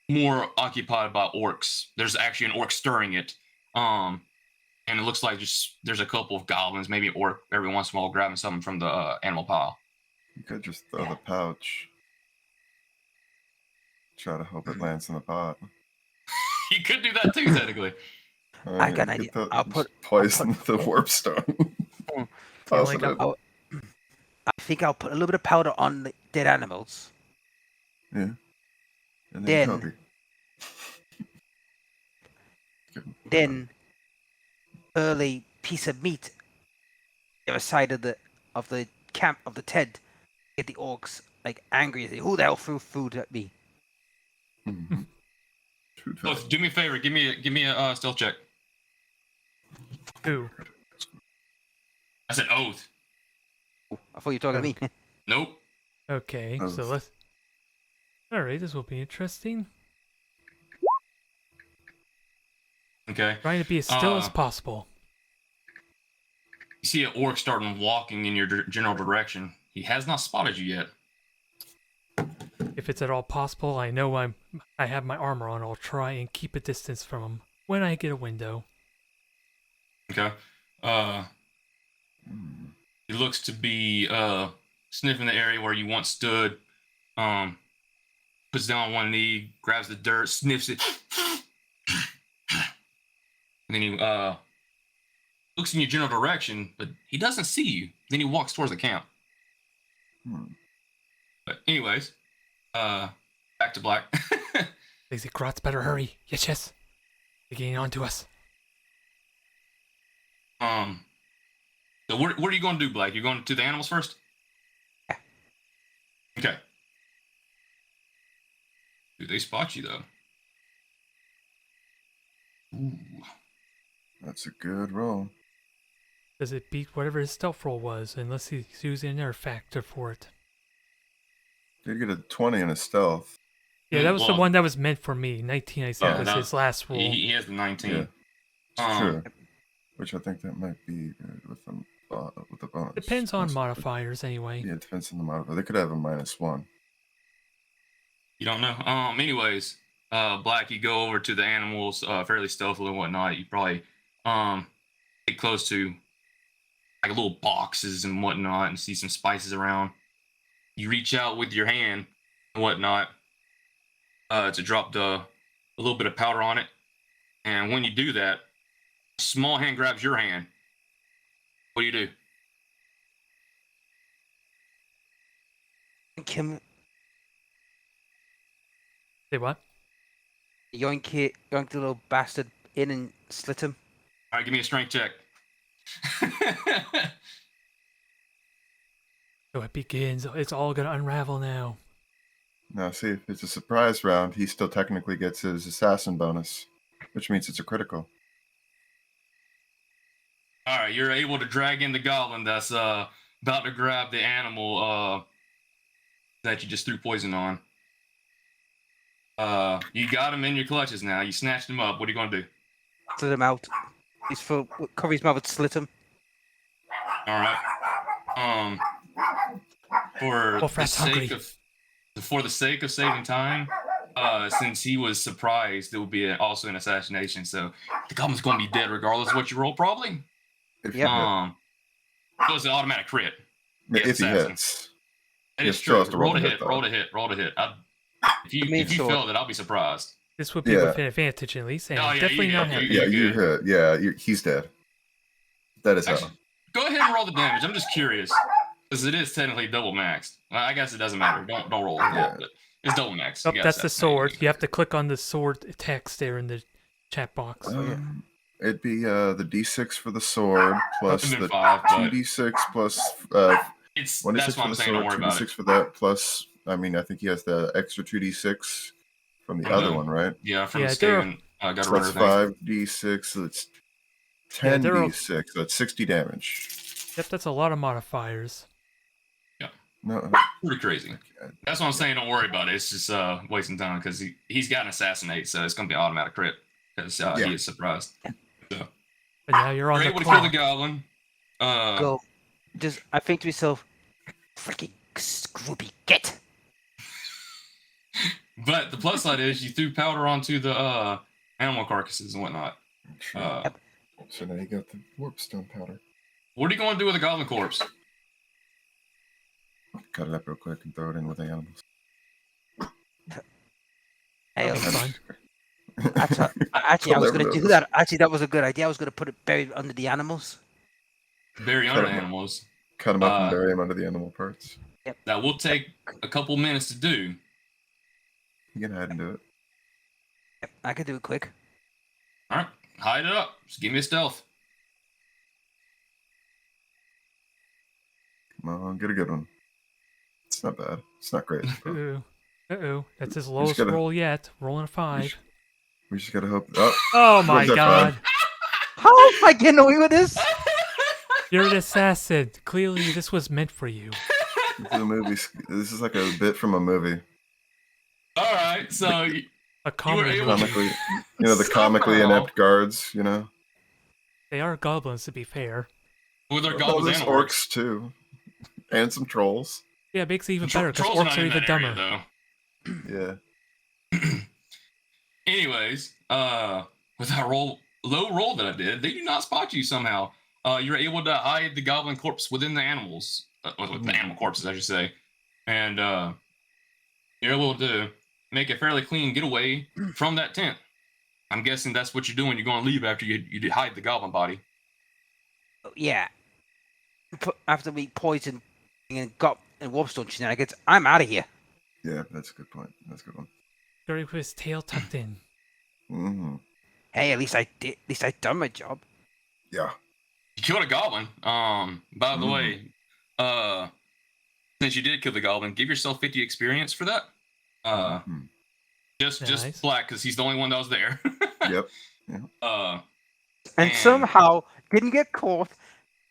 more occupied by orcs. There's actually an orc stirring it, and it looks like just there's a couple of goblins, maybe an orc every once in a while grabbing something from the animal pile. You could just throw the pouch. Try to hope it lands in the pot. You could do that too, technically. I got an idea. I'll put poison the warpstone. I think I'll put a little bit of powder on the dead animals. Yeah. And Then Kobe. Then early piece of meat the other side of the camp of the tent. Get the orcs like angry. Say, who the hell threw food at me? Look, do me a favor. Give me a stealth check. Ooh. I said oath. I thought you were talking to me. Nope. Okay, so let's. Alright, this will be interesting. Okay. Trying to be as still as possible. You see an orc starting walking in your general direction. He has not spotted you yet. If it's at all possible, I know I have my armor on. I'll try and keep a distance from him when I get a window. Okay. He looks to be sniffing the area where you once stood. Puts down on one knee, grabs the dirt, sniffs it, and then he looks in your general direction, but he doesn't see you. Then he walks towards the camp. But anyways, back to Black. Lazy Grotz, better hurry. Yes. They're getting on to us. So what are you going to do, Black? You're going to the animals first? Yeah. Okay. Do they spot you, though? Ooh. That's a good roll. Does it beat whatever his stealth roll was, unless he's using another factor for it? Did get a 20 in his stealth. Yeah, that was the Well, one that was meant for me. 19, I think, Yeah, was that- his last roll. He has the 19. Yeah. It's Um, true. Which I think that might be with the bonus. Depends on Possibly. modifiers, anyway. Yeah, it depends on the modifier. They could have a -1. You don't know. Anyways, Black, you go over to the animals fairly stealthily and whatnot. You probably get close to like little boxes and whatnot and see some spices around. You reach out with your hand and whatnot to drop a little bit of powder on it. And when you do that, a small hand grabs your hand. What do you do? Him, Say what? yoink the little bastard in and slit him. All right, give me a strength check. So it begins. It's all gonna unravel now. Now, see, if it's a surprise round, he still technically gets his assassin bonus, which means it's a critical. All right, you're able to drag in the goblin that's about to grab the animal that you just threw poison on. You got him in your clutches now. You snatched him up. What are you gonna do? Slit him out. He's full. Cover his mouth and slit him. All right. For Wolf the rat's hungry. sake of saving time, since he was surprised, it would be also an assassination. So the goblin's gonna be dead regardless of what you roll, probably. If Yep. So it's an automatic crit. if he assassin. hits. That He is still true. has to roll Roll to to hit. hit, Roll to hit. Roll to hit. If you mean, so- fail that, I'll be surprised. This would be Yeah. with an advantage at least, and Oh, yeah, definitely you not get- happy. Yeah, you good. hit. Yeah, he's dead. That is how. Actually, go ahead and roll the damage. I'm just curious, because it is technically double maxed. Well, I guess it doesn't matter. Don't roll it. Yeah. But it's double maxed. Oh, You gotta that's the assassinate. sword. You have to click on the sword text there in the chat box. It'd be the D6 for the sword plus Could've been the 5, but 2D6 plus it's 1D6 that's for what I'm the saying. Don't sword, worry about 2D6 it. for that plus. I mean, I think he has the extra 2D6 from the From other the- one, right? Yeah, from Yeah, the there are- Skaven. Got So to that's run 5D6. So it's Yeah, there are- 10D6. So it's 60 damage. Yep, that's a lot of modifiers. No, Pretty crazy. That's what I'm saying. Don't worry about it. It's just wasting time because he's got an assassinate, so it's gonna be automatic crit because he is surprised. But now you're on You're the able to kill the clock. goblin. Go. Just I think to myself, freaking Scrooby, get. But the plus side is you threw powder onto the animal carcasses and whatnot. true. So now you got the warpstone powder. What are you going to do with a goblin corpse? Cut it up real quick and throw it in with the animals. Hey, That'd be fun. actually, I was going to do Hilarious. that. Actually, that was a good idea. I was going to put it buried under the animals. Bury Cut under 'em up. animals. Cut them up and Uh, bury them under the animal parts. That will take a couple minutes to do. You can hide and do it. Yep, I can do it quick. All right, hide it up. Just give me a stealth. Come on, get a good one. It's not bad. It's not great. but Uh-oh. Uh-oh. That's his lowest gotta- roll yet. Rolling a 5. we just gotta hope. Oh, Oh my that god. How am I getting away with this? You're an assassin. Clearly, this was meant for you. this is a movie. This is like a bit from a movie. All right, so A common. able to- Comically, the comically Somehow. inept guards. They are goblins, to be fair. with our Well, goblins there's and orcs. orcs too, and some trolls. Yeah, it makes it even Tro- better because trolls are orcs not are in even that area, dumber. though. Yeah. Anyways, with that low roll that I did, they do not spot you somehow. You're able to hide the goblin corpse within the animals, with the animal corpses, I should say, and you're able to make a fairly clean getaway from that tent. I'm guessing that's what you're doing. You're going to leave after you hide the goblin body. Yeah. After we poisoned and got and warpstone shenanigans, I'm out of here. Yeah, that's a good point. That's a good one. Gary with his tail tucked in. Mm-hmm. Hey, at least I did. At least I done my job. Yeah. You killed a goblin. By the way, since you did kill the goblin, give yourself 50 experience for that. Mhm. Just Nice. Black, because he's the only one that was there. Yep. And And- somehow didn't get caught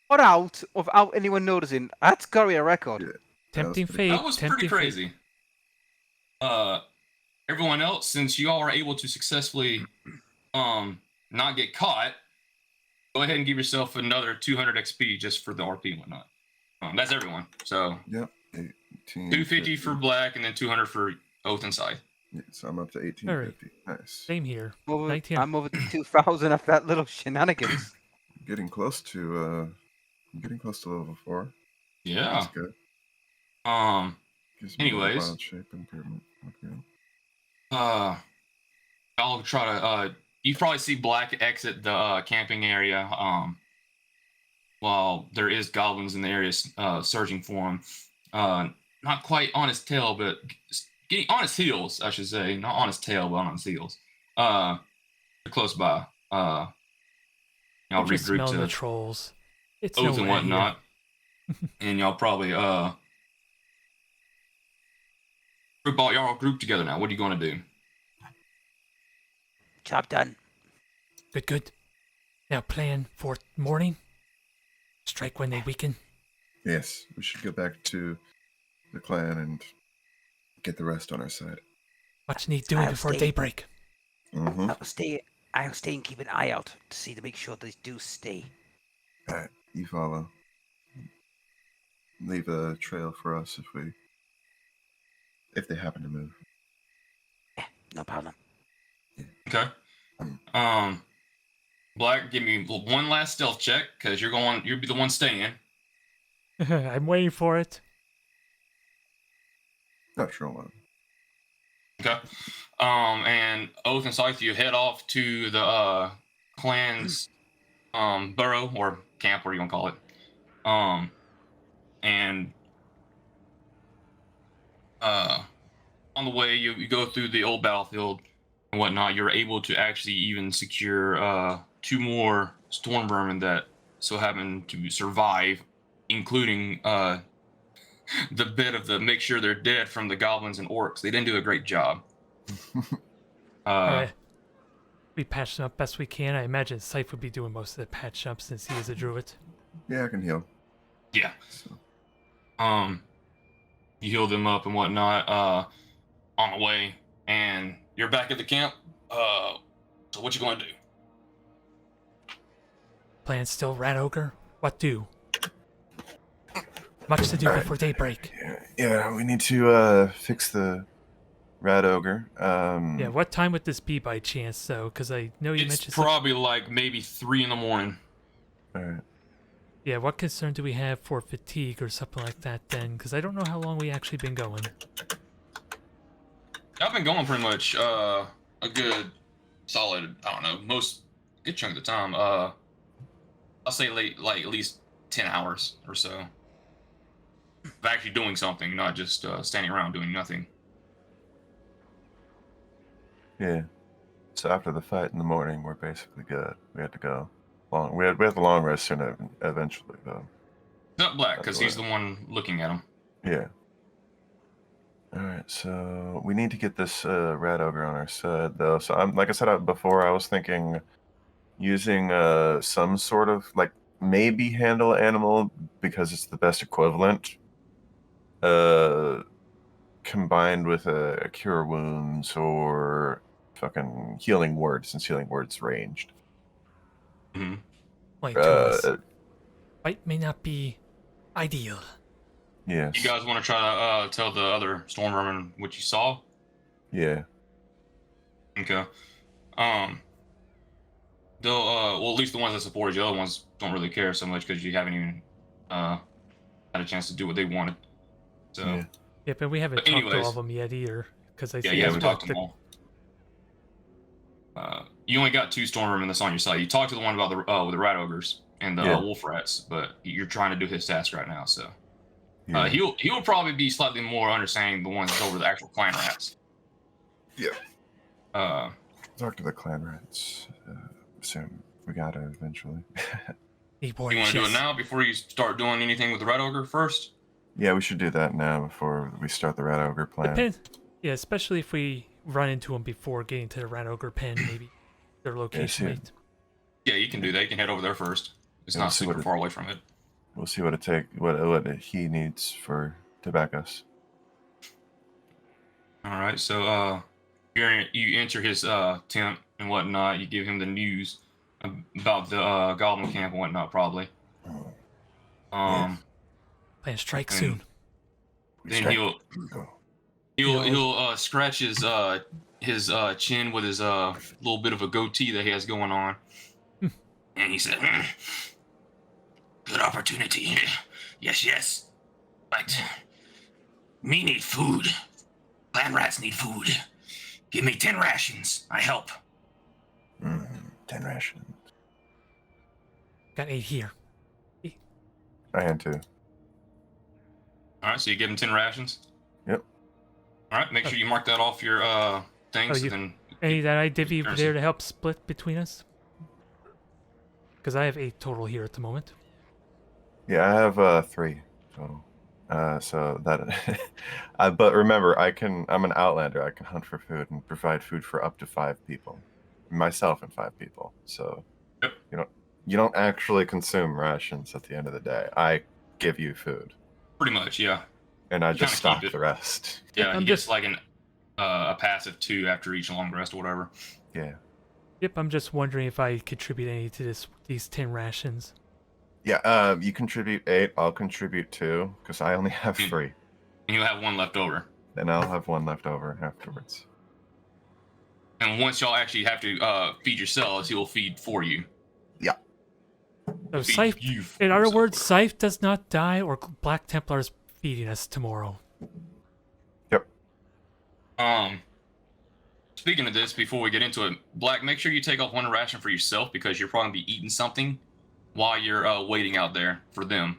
Got out without anyone noticing. That's gotta be a record. Yeah. Tempting pretty- fate. That was tempting pretty crazy. Everyone else, since you all were able to successfully not get caught, go ahead and give yourself another 200 XP just for the RP and whatnot. That's everyone. So Yep. 18. 250 for Black and then 200 for Oath and Scythe. Yeah, so I'm up to 1850. Nice. Same here. Over, 19. I'm over to 2,000 after that little shenanigans. Getting close to level 4. Yeah. That's good. Gives me a Anyways. wild shape improvement. Okay. I'll try to you probably see Black exit the camping area while there is goblins in the area searching for him. Not quite on his tail, but getting on his heels, I should say. Not on his tail, but on his heels. They're close by. Y'all Just regroup smelling the to trolls. It's Oath and nowhere whatnot. And y'all probably y'all group together now. What are you gonna do? Job done. here. Good. Now plan for morning. Strike when they weaken. Yes, we should go back to the clan and get the rest on our side. Much need doing I'll before stay. daybreak. Mm-hmm. I'll stay and keep an eye out to see to make sure they do stay. All right, you follow. Leave a trail for us if they happen to move. No problem. Okay. Black, give me one last stealth check because you'll be the one staying. I'm waiting for it. Natural one. Okay. And Oath and Scythe, you head off to the clan's burrow or camp, whatever you want to call it. And on the way, you go through the old battlefield and whatnot. You're able to actually even secure 2 more Stormvermin that so happen to survive, including the bit of the make sure they're dead from the goblins and orcs. They didn't do a great job. Alright. We patched them up best we can. I imagine Scythe would be doing most of the patch up since he is a druid. Yeah, I can heal. Yeah. So, You heal them up and whatnot on the way, and you're back at the camp. So what you gonna do? Plan still, Rat Ogre? What do? Much to do Alright. before daybreak. yeah, we need to fix the rat ogre. Yeah, what time would this be by chance, though? Because I know you It's mentioned... probably like maybe 3 in the morning. All right. Yeah, what concern do we have for fatigue or something like that then? Because I don't know how long we actually been going. I've been going pretty much a good solid, I don't know, good chunk of the time. I'll say like at least 10 hours or so. Of actually doing something, not just standing around doing nothing. Yeah. So after the fight in the morning, we're basically good. We had to go long. We had the long rest soon. Eventually, though. Not Black, because he's the one looking at him. Yeah. All right. So we need to get this rat ogre on our side, though. So like I said before, I was thinking using some sort of maybe handle animal because it's the best equivalent. Combined with a cure wounds or fucking healing word, since healing word's ranged. Mm-hmm. Like, fight may not be ideal. Yes. You guys want to try to tell the other Stormvermin what you saw? Yeah. Okay. They'll well, at least the ones that supported you. The other ones don't really care so much because you haven't even had a chance to do what they wanted. So Yeah. Yeah, but we haven't But talked to anyways- all of them yet either. Because I yeah, see you us haven't talked to the- them all. You only got 2 Stormvermin that's on your side. You talked to the one about the with the rat ogres and the Yeah. wolf rats, but you're trying to do his task right now. So Yeah. he'll probably be slightly more understanding the ones over the actual clan rats. Yeah. Uh, Talk to the clan rats. Soon. We gotta eventually. Need more you want to do it chests. now before you start doing anything with the rat ogre first? Yeah, we should do that now before we start the rat ogre plan. Yeah, especially if we run into them before getting to the Rat Ogre pen, maybe. Their location sure. rate. Yeah, you can do that. You can head over there first. It's Yeah, not see what super it- far away from it. we'll see what what he needs to back us. All right, so you enter his tent and whatnot. You give him the news about the goblin camp and whatnot, probably. Yes. Plan strike and soon. Then Go. he'll scratch his chin with his little bit of a goatee that he has going on, and he said, "Good opportunity. Yes, but me need food. Clan rats need food. Give me 10 rations. I help." 10 rations. Got 8 here. I had 2. All right, so you give him 10 rations. Yep. All right, make sure you mark that off your things. you- Then Any that I divvy Currency. there to help split between us? Because I have 8 total here at the moment. Yeah, I have 3 total. So that, but remember, I'm an outlander. I can hunt for food and provide food for up to 5 people, myself and 5 people. So, Yep. you don't actually consume rations at the end of the day. I give you food, pretty much, yeah. and I You just kinda stock keep it. the rest. Yeah, I'm he gets just- like a passive 2 after each long rest or whatever. Yeah, Yep, I'm just wondering if I contribute any to these 10 rations. yeah. You contribute 8. I'll contribute 2 because I only have 3. And you'll have 1 left over. Then I'll have 1 left over afterwards. And once y'all actually have to feed yourselves, he'll feed for you. So Feed Scythe, you for in other yourself, words, whatever. Scythe does not die or Black Templar's feeding us tomorrow. Yep. Speaking of this, before we get into it, Black, make sure you take off 1 ration for yourself because you're probably gonna be eating something while you're waiting out there for them.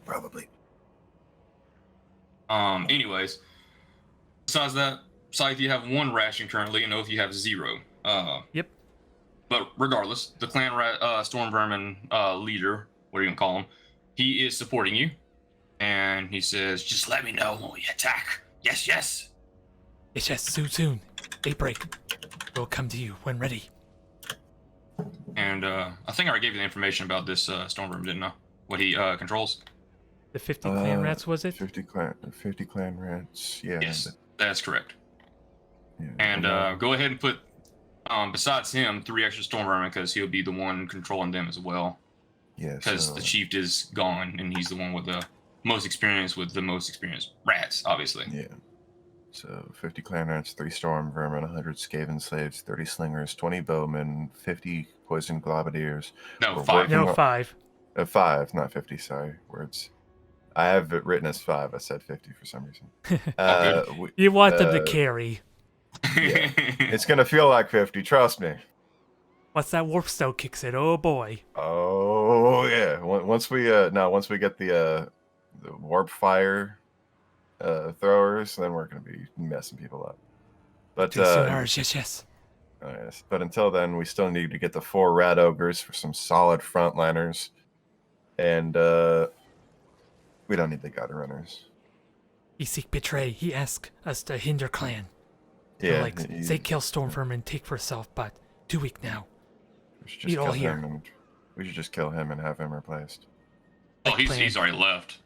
Probably. Anyways, besides that, Scythe, you have 1 ration currently, and Oath, you have 0. Yep. But regardless, the Clan Stormvermin leader, what are you gonna call him? He is supporting you, and he says, "Just let me know when we attack." Yes. It's just soon. Daybreak. We'll come to you when ready. And I think I already gave you the information about this Stormvermin, didn't I? What he controls. The 50 clan rats, was it? 50 clan rats. Yeah. Yes, that's correct. Yeah, And go ahead and put, besides him, 3 extra Stormvermin because he'll be the one controlling them as well. yeah, Because so, the chief is gone, and he's the one with the most experience with the most experienced rats, obviously. yeah. So 50 clan rats, 3 storm vermin, 100 Skaven slaves, 30 slingers, 20 bowmen, 50 poison globadiers. No, We're 5. working No, on- 5. 5, not 50. Sorry, words. I have it written as 5. I said 50 for some reason. You want them to uh, carry. Yeah. It's gonna feel like 50. Trust me. Once that warp stone kicks in, oh boy. Oh yeah. Once we get the warp fire throwers, then we're gonna be messing people up. But Too soon, ours, yes. oh, yes. But until then, we still need to get the 4 rat ogres for some solid frontliners, and we don't need the gutter runners. He seek betray. He ask us to hinder clan. Yeah, Like, say kill Stormvermin, take for self, but too weak now. we should just eat all kill here. him, and we should just kill him and have him replaced. Oh, he's plan. already left.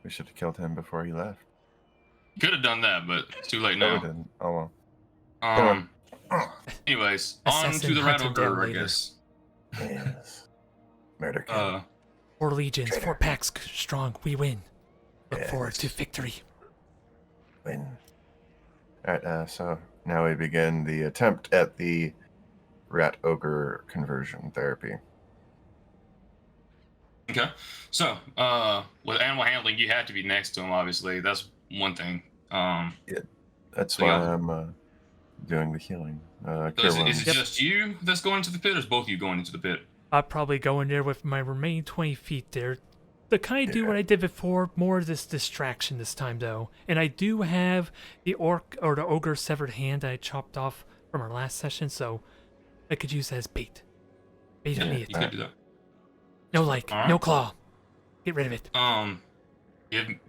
We should have killed him before he left. Could have done that, but it's too late No, we now. didn't. Oh well. Anyways, on Assassin to the hunt him Rattle down Ogre, I later. guess. Yes. Murder kill. 4 legions, 4 Traitor. packs strong. We win. Look forward to Yes. victory. Win. Alright, so now we begin the attempt at the rat ogre conversion therapy. Okay. So, with animal handling, you have to be next to him, obviously. That's one thing. That's So why yeah. I'm doing the healing. So Cure is wounds. it just you that's going into the pit, or is both of you going into the pit? I'll probably go in there with my remaining 20 feet there. To kind of do Yeah. what I did before, more of this distraction this time though. And I do have the orc or the ogre severed hand I chopped off from our last session, so I could use that as bait. Bait Yeah, of you meat. could do that. No like, Alright. no claw. Get rid of it.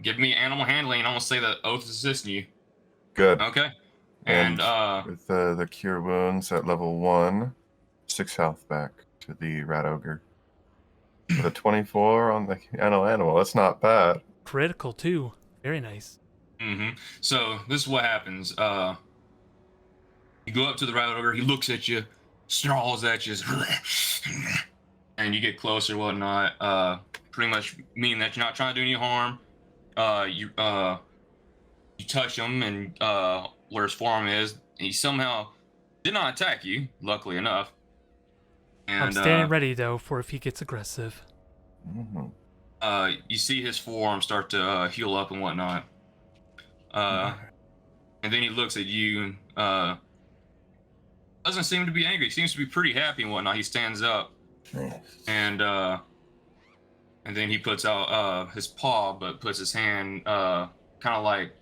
Give me animal handling, and I'm gonna say that Oath is assisting you. Good. Okay. And With the cure wounds at level 1, 6 health back to the rat ogre. With a 24 on the animal. That's not bad. Critical too. Very nice. So this is what happens. You go up to the rat ogre. He looks at you, snarls at you, and you get closer, whatnot. Pretty much meaning that you're not trying to do any harm. You touch him, and where his forearm is, he somehow did not attack you. Luckily enough. And, I'm standing ready though for if he gets aggressive. You see his forearm start to heal up and whatnot. And then he looks at you and doesn't seem to be angry. He seems to be pretty happy and whatnot. He stands up and then he puts out his paw, but puts his hand kind of like,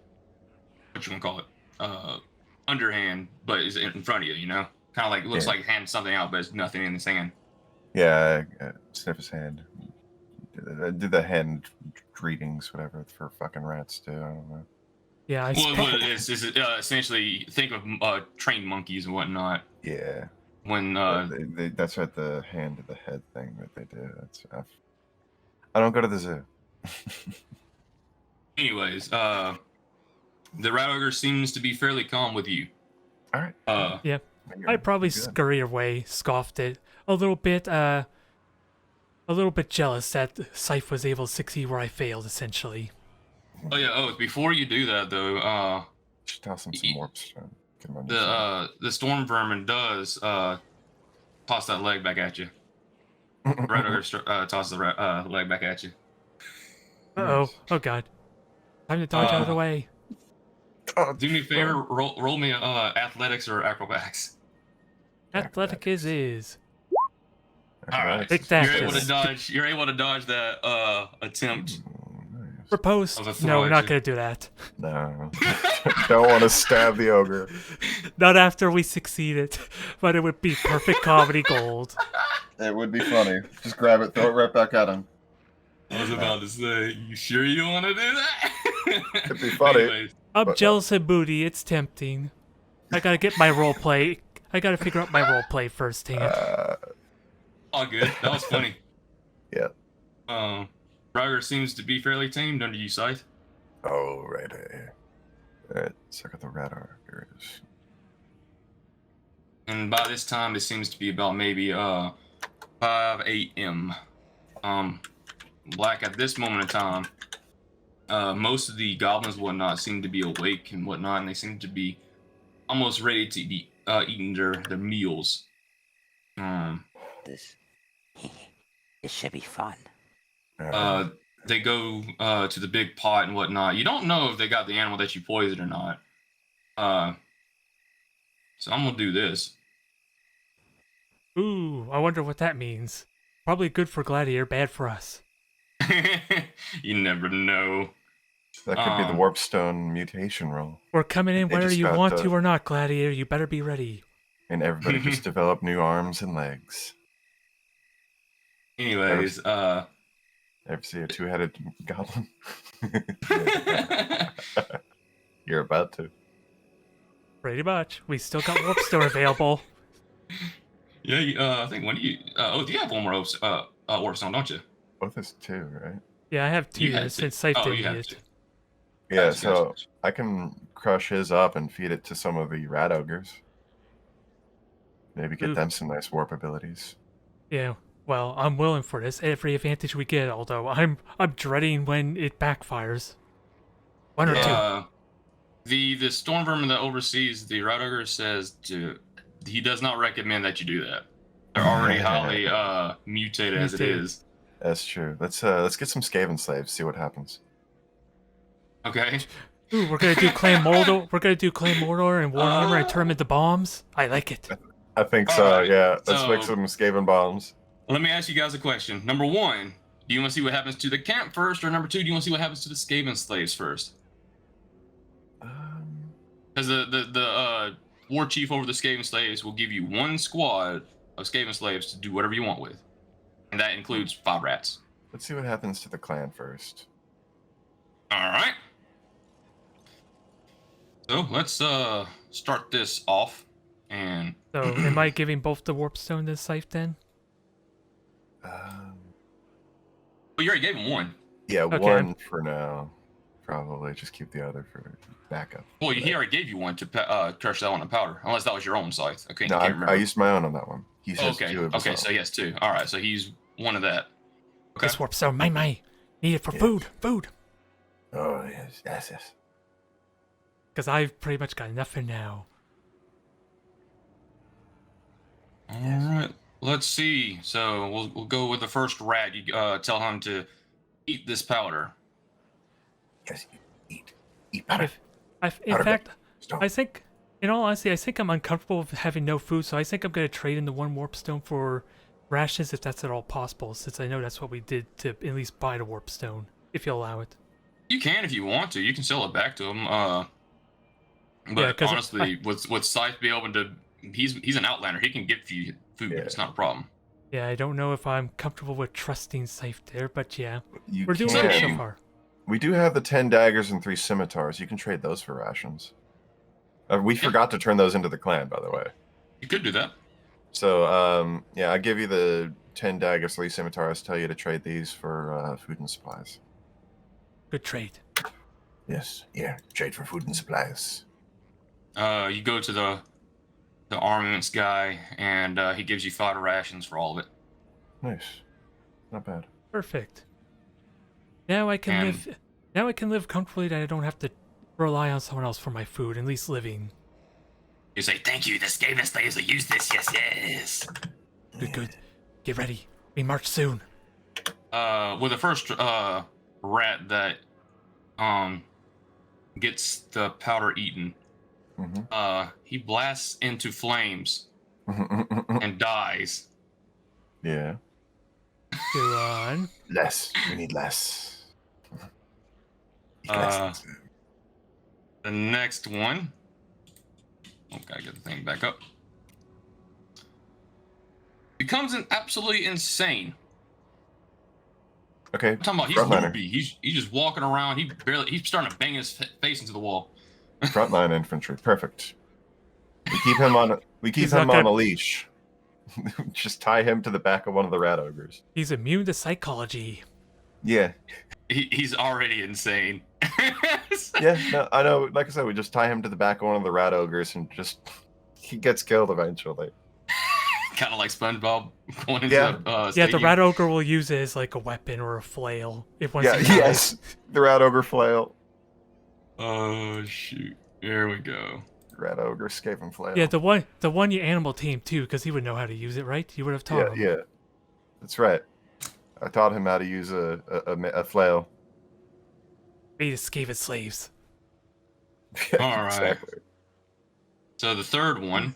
what you want to call it, underhand, but is in front of you, you know? Kind of like, looks like hand something out, but there's nothing in his hand. Yeah, sniff his hand. Do the hand greetings, whatever, for fucking rats too. I don't know. Yeah, Well, what it is essentially think of trained monkeys and whatnot. Yeah. When that's right, the hand to the head thing that they do. I don't go to the zoo. Anyways, the rat ogre seems to be fairly calm with you. All right. Yeah. I'd probably scurry away, scoffed it a little bit jealous that Scythe was able to succeed where I failed, essentially. Oh yeah. Oh, before you do that though, should toss him some warps. The Stormvermin does toss that leg back at you. Rat ogre tosses the leg back at you. Uh-oh. Oh god. Time to dodge out of the way. Do me a favor, roll me athletics or acrobatics. Athletic is. All right. Take that. You're able to dodge that attempt. Propose. No, we're not gonna do that. No. Don't want to stab the ogre. Not after we succeeded, but it would be perfect comedy gold. It would be funny. Just grab it, throw it right back at him. I was about to say, you sure you don't want to do that? It'd be funny. Anyways, I'm jealous of booty. It's tempting. I gotta get my role play. I gotta figure out my role play firsthand. all good. That was funny. Yeah. Ryger seems to be fairly tamed under you, Scythe. Oh, right. Alright, check out the rat ogres. And by this time, it seems to be about maybe 5 a.m. Black, at this moment in time, most of the goblins and whatnot seem to be awake and whatnot, and they seem to be almost ready to be eating their meals. This should be fun. They go to the big pot and whatnot. You don't know if they got the animal that you poisoned or not. So I'm gonna do this. Ooh, I wonder what that means. Probably good for Gladiator, bad for us. You never know. That could be the Warpstone mutation roll. We're coming in whether you want to or not, Gladiator. You better be ready. And everybody just develop new arms and legs. Anyways, ever see a two-headed goblin? You're about to. Pretty much. We still got Warpstone available. Yeah, I think when you you have one more Warpstone, don't you? Both is 2, right? Yeah, I have 2 You had since two. Scythe Oh, didn't you have need it. two. Yeah, Gotcha, so gotcha. I can crush his up and feed it to some of the rat ogres. Maybe get Ooh. them some nice warp abilities. Yeah, well, I'm willing for this. Every advantage we get, although I'm dreading when it backfires. 1 or 2. The Stormvermin that oversees the rat ogre says he does not recommend that you do that. They're already highly mutated as it is. That's true. Let's get some Skaven slaves, see what happens. Okay. Ooh, we're gonna do Clan Mordor. We're gonna do Clan Mordor and War Armor and turn them into bombs. I like it. I think so, Alright, yeah. Let's so- make some Skaven bombs. Let me ask you guys a question. Number 1, do you want to see what happens to the camp first, or number 2, do you want to see what happens to the Skaven slaves first? Because the war chief over the Skaven slaves will give you 1 squad of Skaven slaves to do whatever you want with, and that includes 5 rats. Let's see what happens to the clan first. All right. So let's start this off, and So, am I giving both the warpstone to Scythe then? Um, Well, you already gave him one. yeah, Okay. one for now. Probably just keep the other for backup. Well, he already gave you one to crush that one to powder, unless that was your own scythe. Okay, No, can't remember. I used my own on that one. He says Okay, two of his okay, own. so yes, two. All right, so he's one of that. Okay. This warpstone, my. Need it for Yes. food. Oh, yes. Because I've pretty much got nothing now. All right, let's see. So we'll go with the first rat. You tell him to eat this powder. Yes, eat powder. In Powder fact, Stone. I think, in all honesty, I think I'm uncomfortable with having no food, so I think I'm going to trade in the one warpstone for rations if that's at all possible, since I know that's what we did to at least buy the warpstone, if you allow it. You can if you want to. You can sell it back to him. But Yeah, 'cause honestly, with Scythe be able to, he's an outlander. He can give you food. Yeah. It's not a problem. Yeah, I don't know if I'm comfortable with trusting Scythe there, but yeah, You we're doing can. good so far. We do have the 10 daggers and 3 scimitars. You can trade those for rations. We forgot to turn those into the clan, by the way. You could do that. So, yeah, I give you the 10 daggers, 3 scimitars. Tell you to trade these for food and supplies. Good trade. Yes, yeah, trade for food and supplies. You go to the armaments guy, and he gives you fodder rations for all of it. Nice, not bad. Perfect. Now I can And- live. Now I can live comfortably that I don't have to rely on someone else for my food, at least living. You say, "Thank you. The Skaven slaves will use this." Yes. Good. Get ready. We march soon. With the first rat that gets the powder eaten, he blasts into flames and dies. Yeah. Go on. Less. We need less. The next one. Oh, gotta get the thing back up. Becomes absolutely insane. Okay. I'm talking about he's Frontliner. loopy. He's just walking around. He's starting to bang his face into the wall. Frontline infantry. Perfect. We keep him on. He's not on gonna- a leash. Just tie him to the back of one of the rat ogres. He's immune to psychology. Yeah. He's already insane. Yeah. No, I know. Like I said, we just tie him to the back of one of the rat ogres and just he gets killed eventually. Kind of like SpongeBob going into Yeah. Yeah, the stadium. rat ogre will use it as like a weapon or a flail. If once Yeah. he dies. Yes. The rat ogre flail. Oh shoot! Here we go. Rat ogre Skaven flail. Yeah, the one you animal team too, because he would know how to use it, right? You would have taught him. Yeah. That's right. I taught him how to use a flail. Be the Skaven slaves. Yeah, All right. Exactly. So the third one,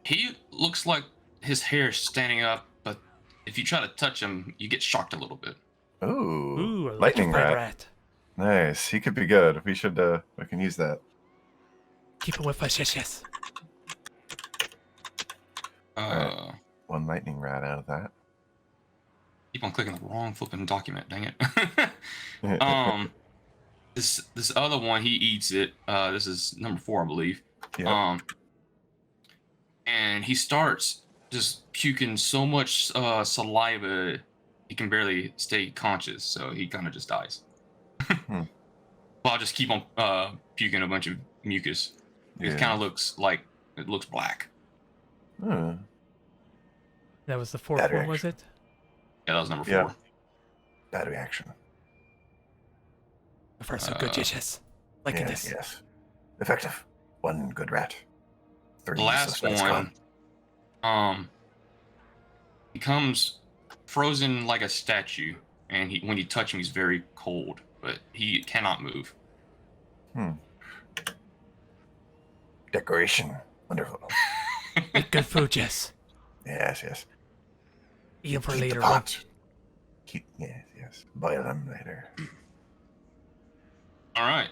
he looks like his hair's standing up, but if you try to touch him, you get shocked a little bit. Ooh. Ooh, Lightning electrified rat. Nice. He could be good. We should. We can use that. Keep it with us, yes. Alright. One lightning rat out of that. Keep on clicking the wrong flipping document. Dang it. This other one, he eats it. This is number 4, I believe. Yeah. And he starts just puking so much saliva, he can barely stay conscious. So he kind of just dies. Hmm. Well, I'll just keep on puking a bunch of mucus. It kind of looks like it looks black. Hmm. That was the fourth Battery one, was it? Yeah, that was number 4. Yeah. Bad reaction. The first so good, yes. Like Yes. this. Yes. Effective. One good rat. 3 The last suspects one, gone. becomes frozen like a statue, and when you touch him, he's very cold, but he cannot move. Decoration. Wonderful. Make good food, yes. Yes. Eat them for Keep the later. pot. Yes. Boil them later. All right.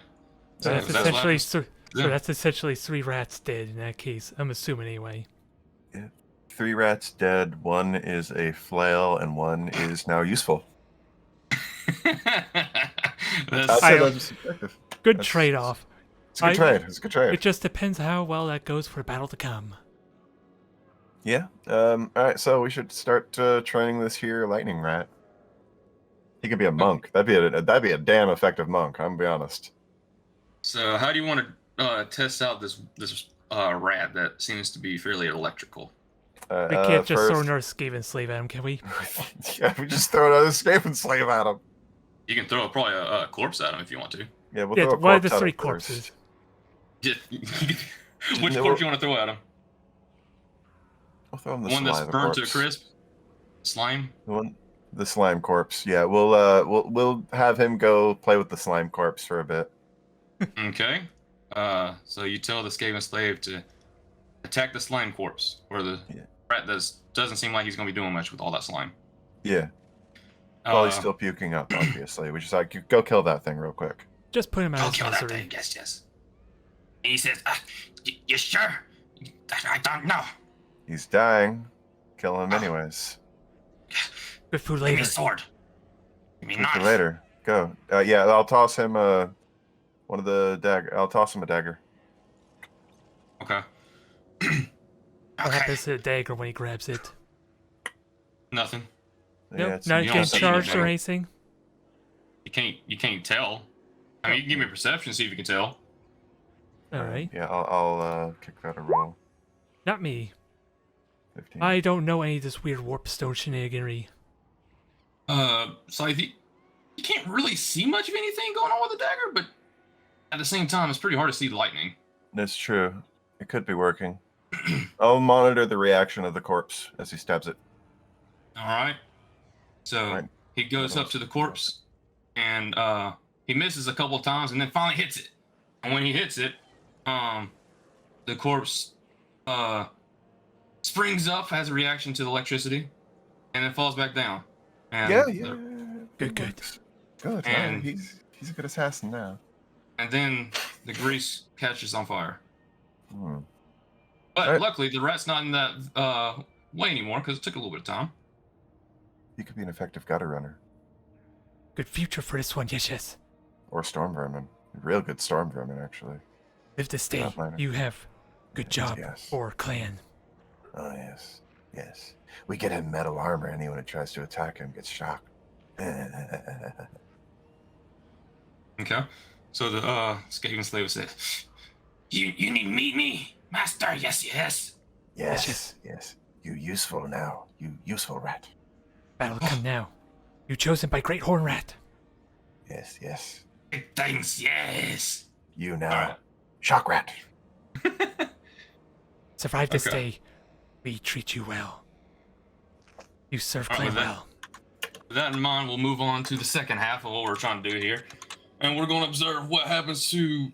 So that's that's essentially last- so yeah. that's essentially 3 rats dead in that case. I'm assuming anyway. 3 rats dead. 1 is a flail, and 1 is now useful. That's, I'd I- say that's effective. Good That's- trade-off. It's a good trade. It's a good trade. It just depends how well that goes for battle to come. Yeah. All right. So we should start training this here lightning rat. He could be a monk. That'd be a damn effective monk. I'm gonna be honest. So how do you want to test out this rat that seems to be fairly electrical? We can't just throw another Skaven slave at him, can we? Yeah, we just throw another Skaven slave at him. You can throw probably a corpse at him if you want to. Yeah, we'll throw a one of the corpse at 3 him corpses. Which corpse you want to throw at him? We'll throw him the one that's slime burned corpse. to a crisp? Slime? The slime corpse. Yeah, we'll have him go play with the slime corpse for a bit. Okay. So you tell the Skaven slave to attack the slime corpse, or the rat doesn't seem like he's going to be doing much with all that slime. Yeah. While he's still puking up, obviously. We just like, go kill that thing real quick. Just put him out I'll of kill that misery. thing. Yes. And he says, you sure? I don't know. He's dying. Kill him anyways. Good food Give me later. a sword. Give me a Good for knife. later. Go. Yeah, I'll toss him one of the dagger. I'll toss him a dagger. Okay. What happens to the dagger when he grabs it? Nothing. Nope, it's- not you don't getting see charged or anything. anything. You can't tell. I mean, you can give me a perception, see if you can tell. Alright. Yeah, I'll kick that a roll. Not me. 15. I don't know any of this weird warpstone shenaniganry. So you can't really see much of anything going on with the dagger, but at the same time, it's pretty hard to see the lightning. That's true. It could be working. I'll monitor the reaction of the corpse as he stabs it. All right. So Right. he goes up to the corpse, and he misses a couple of times, and then finally hits it. And when he hits it, the corpse springs up, has a reaction to the electricity, and then falls back down. And Yeah. Good. works. Good. And- He's a good assassin now. And then the grease catches on fire. Hmm. But Right. luckily, the rat's not in that way anymore because it took a little bit of time. He could be an effective gutter runner Good future for this one, yes. or Stormvermin. Real good Stormvermin, actually. Live this day. Flatliner. You have good job Yes. for clan. Oh yes. We get him metal armor. Anyone who tries to attack him gets shocked. Okay. So the Skaven slave said, You need to meet me, master. Yes. Yes. You useful now. You useful rat. Battle to come now. You chosen by Great Horn Rat. Yes. Big things. Yes. You now. Alright. Shock rat. Survive this Okay. day. We treat you well. You serve Alright, clan with that- well. With that in mind, we'll move on to the second half of what we're trying to do here. And we're going to observe what happens to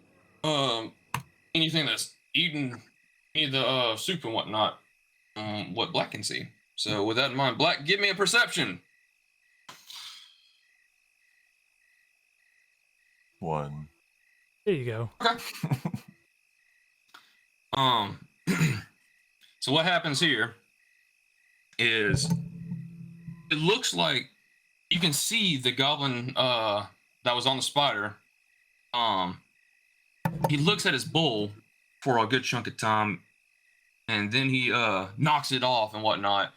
anything that's eating any of the soup and whatnot. What Black can see. So with that in mind, Black, give me a perception. 1. There you go. Okay. So what happens here is it looks like you can see the goblin that was on the spider. He looks at his bowl for a good chunk of time, and then he knocks it off and whatnot.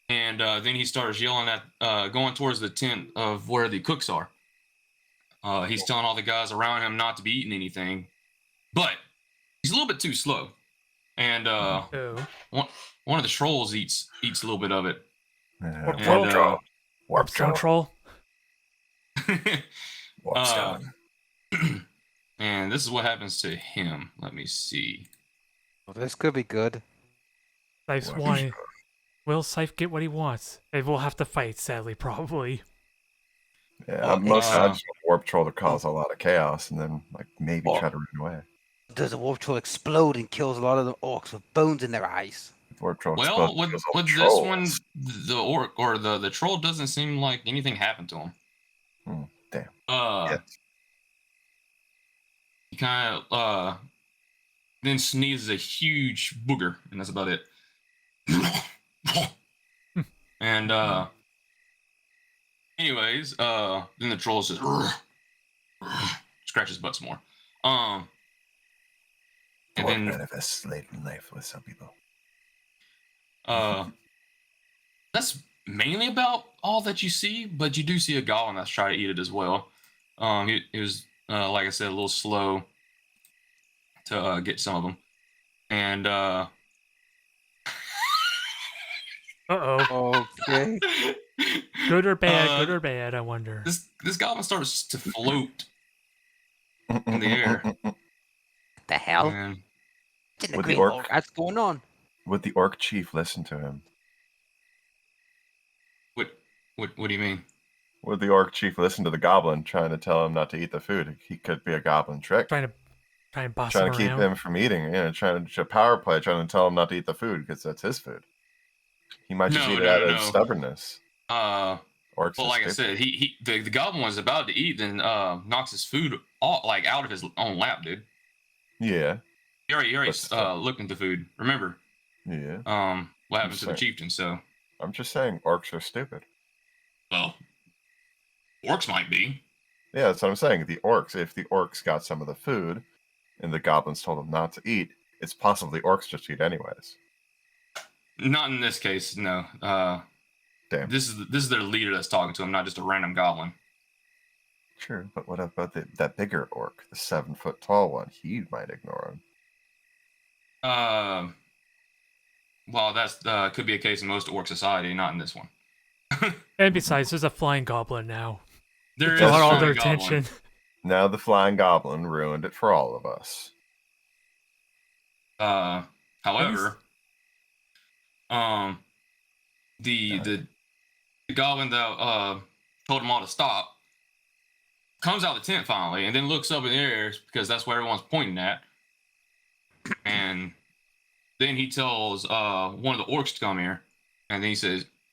And then he starts yelling at going towards the tent of where the cooks are. He's telling all the guys around him not to be eating anything, but he's a little bit too slow. And Oh. one of the trolls eats a little bit of it. Warp And, troll. Warpstone troll. Warpstone. And this is what happens to him. Let me see. Well, this could be good. Scythe's wanting. Will Scythe get what he wants? They will have to fight, sadly, probably. Yeah, most I just want warp troll to cause a lot of chaos and then like maybe try to run away. Does the warp troll explode and kills a lot of the orcs with bones in their eyes? Warp troll Well, explodes, with kills all the this one, trolls. the orc or the troll doesn't seem like anything happened to him. Damn. Yeah. He kind of then sneezes a huge booger, and that's about it. And anyways, then the troll says, scratches butt some more. And Or then manifest late in life with some people. that's mainly about all that you see, but you do see a goblin that's trying to eat it as well. He was, like I said, a little slow to get some of them. And Uh-oh. Okay. Good or bad, good or bad, I wonder. this goblin starts to float in the air. The hell? And It's in the With the green orc- hole. What's going on? Would the orc chief listen to him? what do you mean? Would the orc chief listen to the goblin trying to tell him not to eat the food? He could be a goblin trick. Trying to boss Trying him to keep around. him from eating, trying to power play, trying to tell him not to eat the food because that's his food. He might just No, eat it no, out no. of stubbornness. Well, Orcs are like I stupid. said, the goblin was about to eat, then knocks his food out of his own lap, dude. Yeah, He already But still. looked into food. Remember, yeah. what happened to the Sorry. chieftain? So, I'm just saying, orcs are stupid. well, orcs might be. Yeah, that's what I'm saying. The orcs, if the orcs got some of the food, and the goblins told them not to eat, it's possible the orcs just eat anyways. Not in this case, no. Damn. This is their leader that's talking to him, not just a random goblin. True, but what about that bigger orc, the 7-foot tall one? He might ignore him. Well, that's could be a case in most orc society, not in this one. And besides, there's a flying goblin now. There is Draw all a their goblin. attention. Now the flying goblin ruined it for all of us. However, the goblin that told them all to stop comes out of the tent finally, and then looks up in the air because that's where everyone's pointing at, and then he tells one of the orcs to come here, and then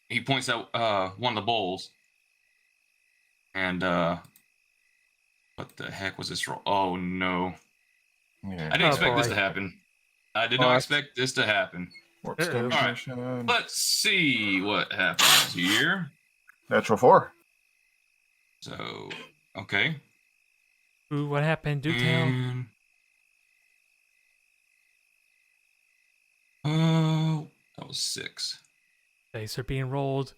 he points at one of the bowls, and what the heck was this roll? Oh no! Yeah. I didn't expect this boy. to happen. I did not expect this to happen. Orc Uh-oh. stimulation. Let's see what happens here. Natural 4. So, okay. Ooh, what happened? Do tell. And, oh, that was 6. Dice are being rolled.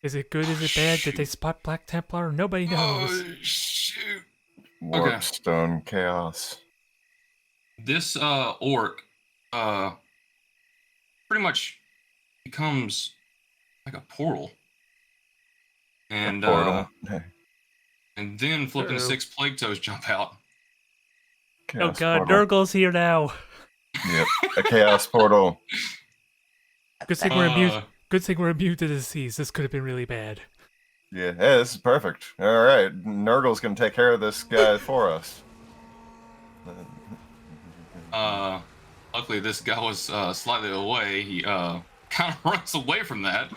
Is it good? Is it bad? Did they spot Black Templar? Nobody knows. Oh, shoot. Warpstone chaos. This orc pretty much becomes like a portal. And Portal. and then flipping Uh-oh. 6 plague toes jump out. Oh Chaos god, portal. Nurgle's here now. Yep, a chaos portal. Good thing we're immune. Good thing we're immune to the disease. This could have been really bad. Yeah, hey, this is perfect. All right, Nurgle's gonna take care of this guy for us. Luckily this guy was slightly away. He kind of runs away from that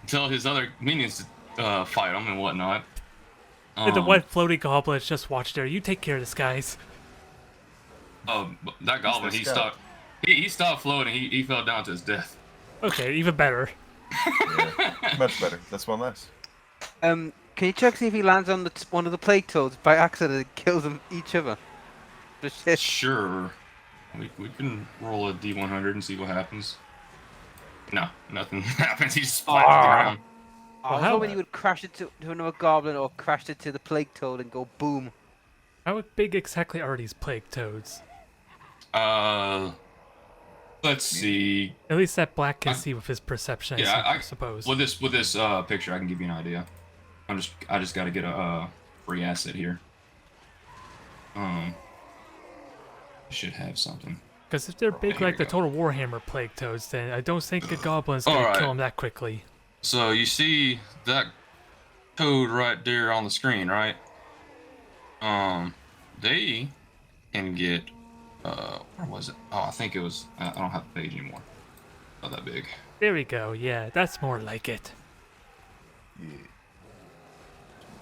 until his other minions fight him and whatnot. And the one floating goblin's just watched there. You take care of this, guys. That goblin, this he guy? stopped. He stopped floating. He fell down to his death. Okay, even better. Yeah, much better. That's one less. Can you check see if he lands on one of the plague toads by accident and kills them each other? Just Sure. We can roll a D100 and see what happens. No, nothing happens. He just flies to the ground. I was how- hoping he would crash into another goblin or crash into the plague toad and go boom. How big exactly are these plague toads? Let's see. At least that black can see with his perception, Yeah, I suppose. With this picture, I can give you an idea. I just got to get a free asset here. Should have something. Because if they're big here like we the go. Total Warhammer plague toads, then I don't think a goblin's gonna Alright. kill him that quickly. So you see that code right there on the screen, right? They can get where was it? Oh, I think it was. I don't have the page anymore. Not that big. There we go. Yeah, that's more like it. Yeah.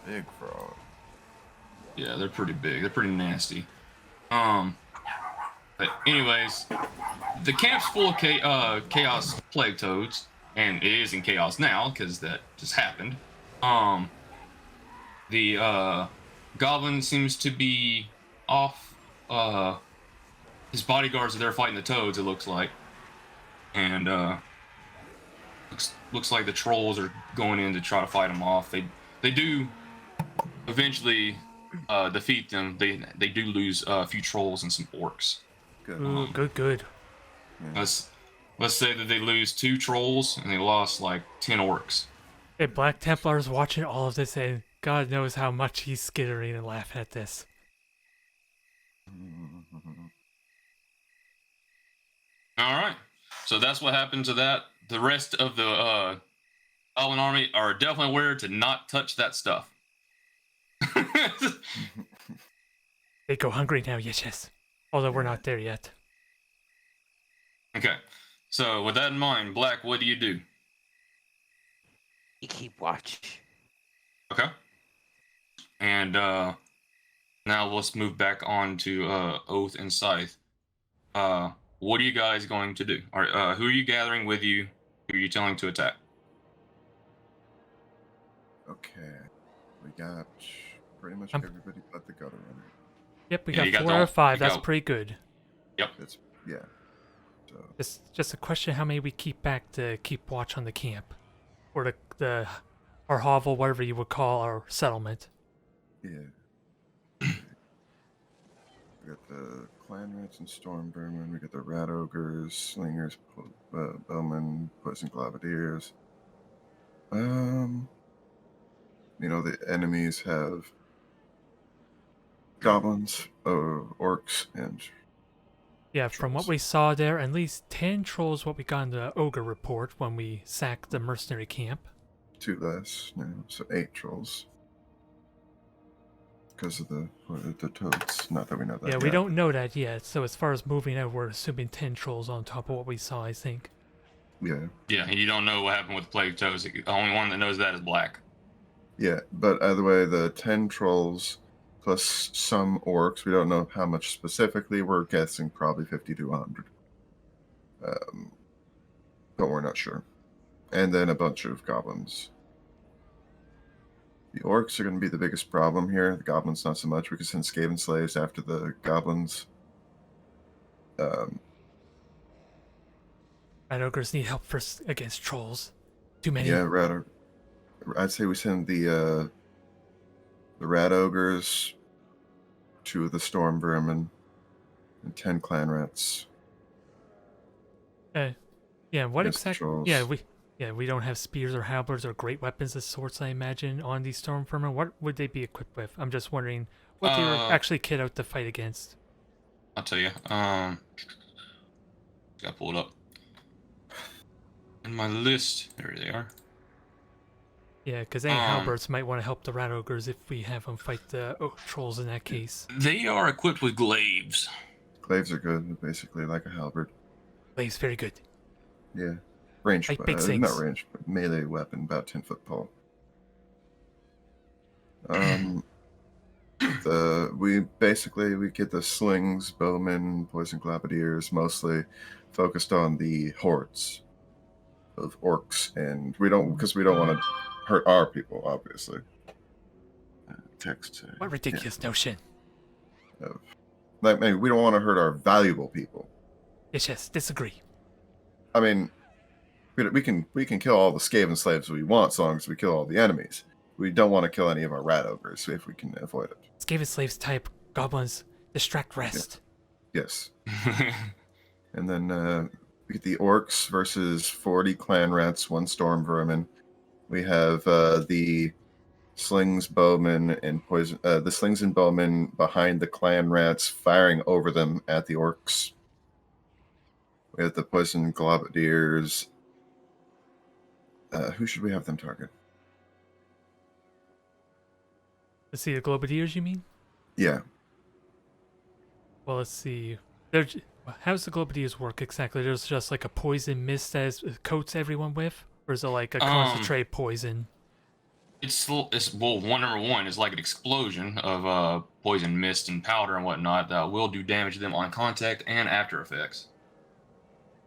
Big frog. Yeah, they're pretty big. They're pretty nasty. But anyways, the camp's full of chaos plague toads, and it is in chaos now because that just happened. The goblin seems to be off. His bodyguards are there fighting the toads. It looks like, and looks like the trolls are going in to try to fight them off. They do eventually defeat them. They do lose a few trolls and some orcs. Good. Ooh, good. Yeah. Let's say that they lose 2 trolls and they lost like 10 orcs. Hey, Black Templar's watching all of this, and God knows how much he's skittering and laughing at this. All right, so that's what happened to that. The rest of the Goblin army are definitely aware to not touch that stuff. They go hungry now, yes. Although we're not there yet. Okay, so with that in mind, Black, what do you do? You keep watch. Okay. And now let's move back on to Oath and Scythe. What are you guys going to do? Who are you gathering with you? Who are you telling to attack? Okay. We got pretty much everybody but the gutter runner. Yep, we Yeah, you got got 4 the- out of 5. you That's got- pretty good. It's yeah. So Just a question: how many we keep back to keep watch on the camp, or our hovel, whatever you would call our settlement. yeah. We got the clan rats and Stormvermin. We got the rat ogres, slingers, bowmen, poison gladiators. You know, the enemies have goblins, orcs, and Yeah, from what Trolls. we saw there, at least 10 trolls. What we got in the ogre report when we sacked the mercenary camp. 2 less now, so 8 trolls. Because of the toads. Not that we know that. Yeah, we yet. don't know that yet. So as far as moving out, we're assuming 10 trolls on top of what we saw. I think. Yeah. Yeah, and you don't know what happened with Plague Toads. The only one that knows that is Black. Yeah, but either way, the 10 trolls plus some orcs, we don't know how much specifically, we're guessing probably 50 to 100. But we're not sure. And then a bunch of goblins. The orcs are going to be the biggest problem here. The goblins, not so much. We can send Skaven slaves after the goblins. Rat ogres need help against trolls. Too many. Yeah, I'd say we send the rat ogres, 2 of the Stormvermin, and 10 clan rats. Yeah. What Against the exactly? trolls. We don't have spears or halberds or great weapons of sorts. I imagine on these Stormvermin. What would they be equipped with? I'm just wondering what they were actually kit out to fight against. I'll tell you. Got pulled up in my list. There they are. Yeah, because any halberds might want to help the rat ogres if we have them fight the trolls in that case. They are equipped with glaives. Glaives are good, basically like a halberd. Glaives, very good. Yeah. Range, Like big not things. range, but melee weapon, about 10 foot tall. We get the slings, bowmen, poison gladiators, mostly focused on the hordes of orcs, and we don't want to hurt our people, obviously. Text. What ridiculous notion. Like, maybe we don't want to hurt our valuable people. Yes, disagree. I mean, we can kill all the Skaven slaves we want, so long as we kill all the enemies. We don't want to kill any of our rat ogres if we can avoid it. Skaven slaves type goblins distract rest. Yes. And then we get the orcs versus 40 clan rats, 1 Stormvermin. We have the slings, bowmen, and poison. The slings and bowmen behind the clan rats, firing over them at the orcs. We have the poison gladiators. Who should we have them target? Let's see, the globadiers, you mean? Yeah. Well, let's see. How does the globadiers work exactly? There's just like a poison mist that coats everyone with? Or is it like a concentrate poison? It's number one is like an explosion of poison mist and powder and whatnot that will do damage to them on contact and after effects.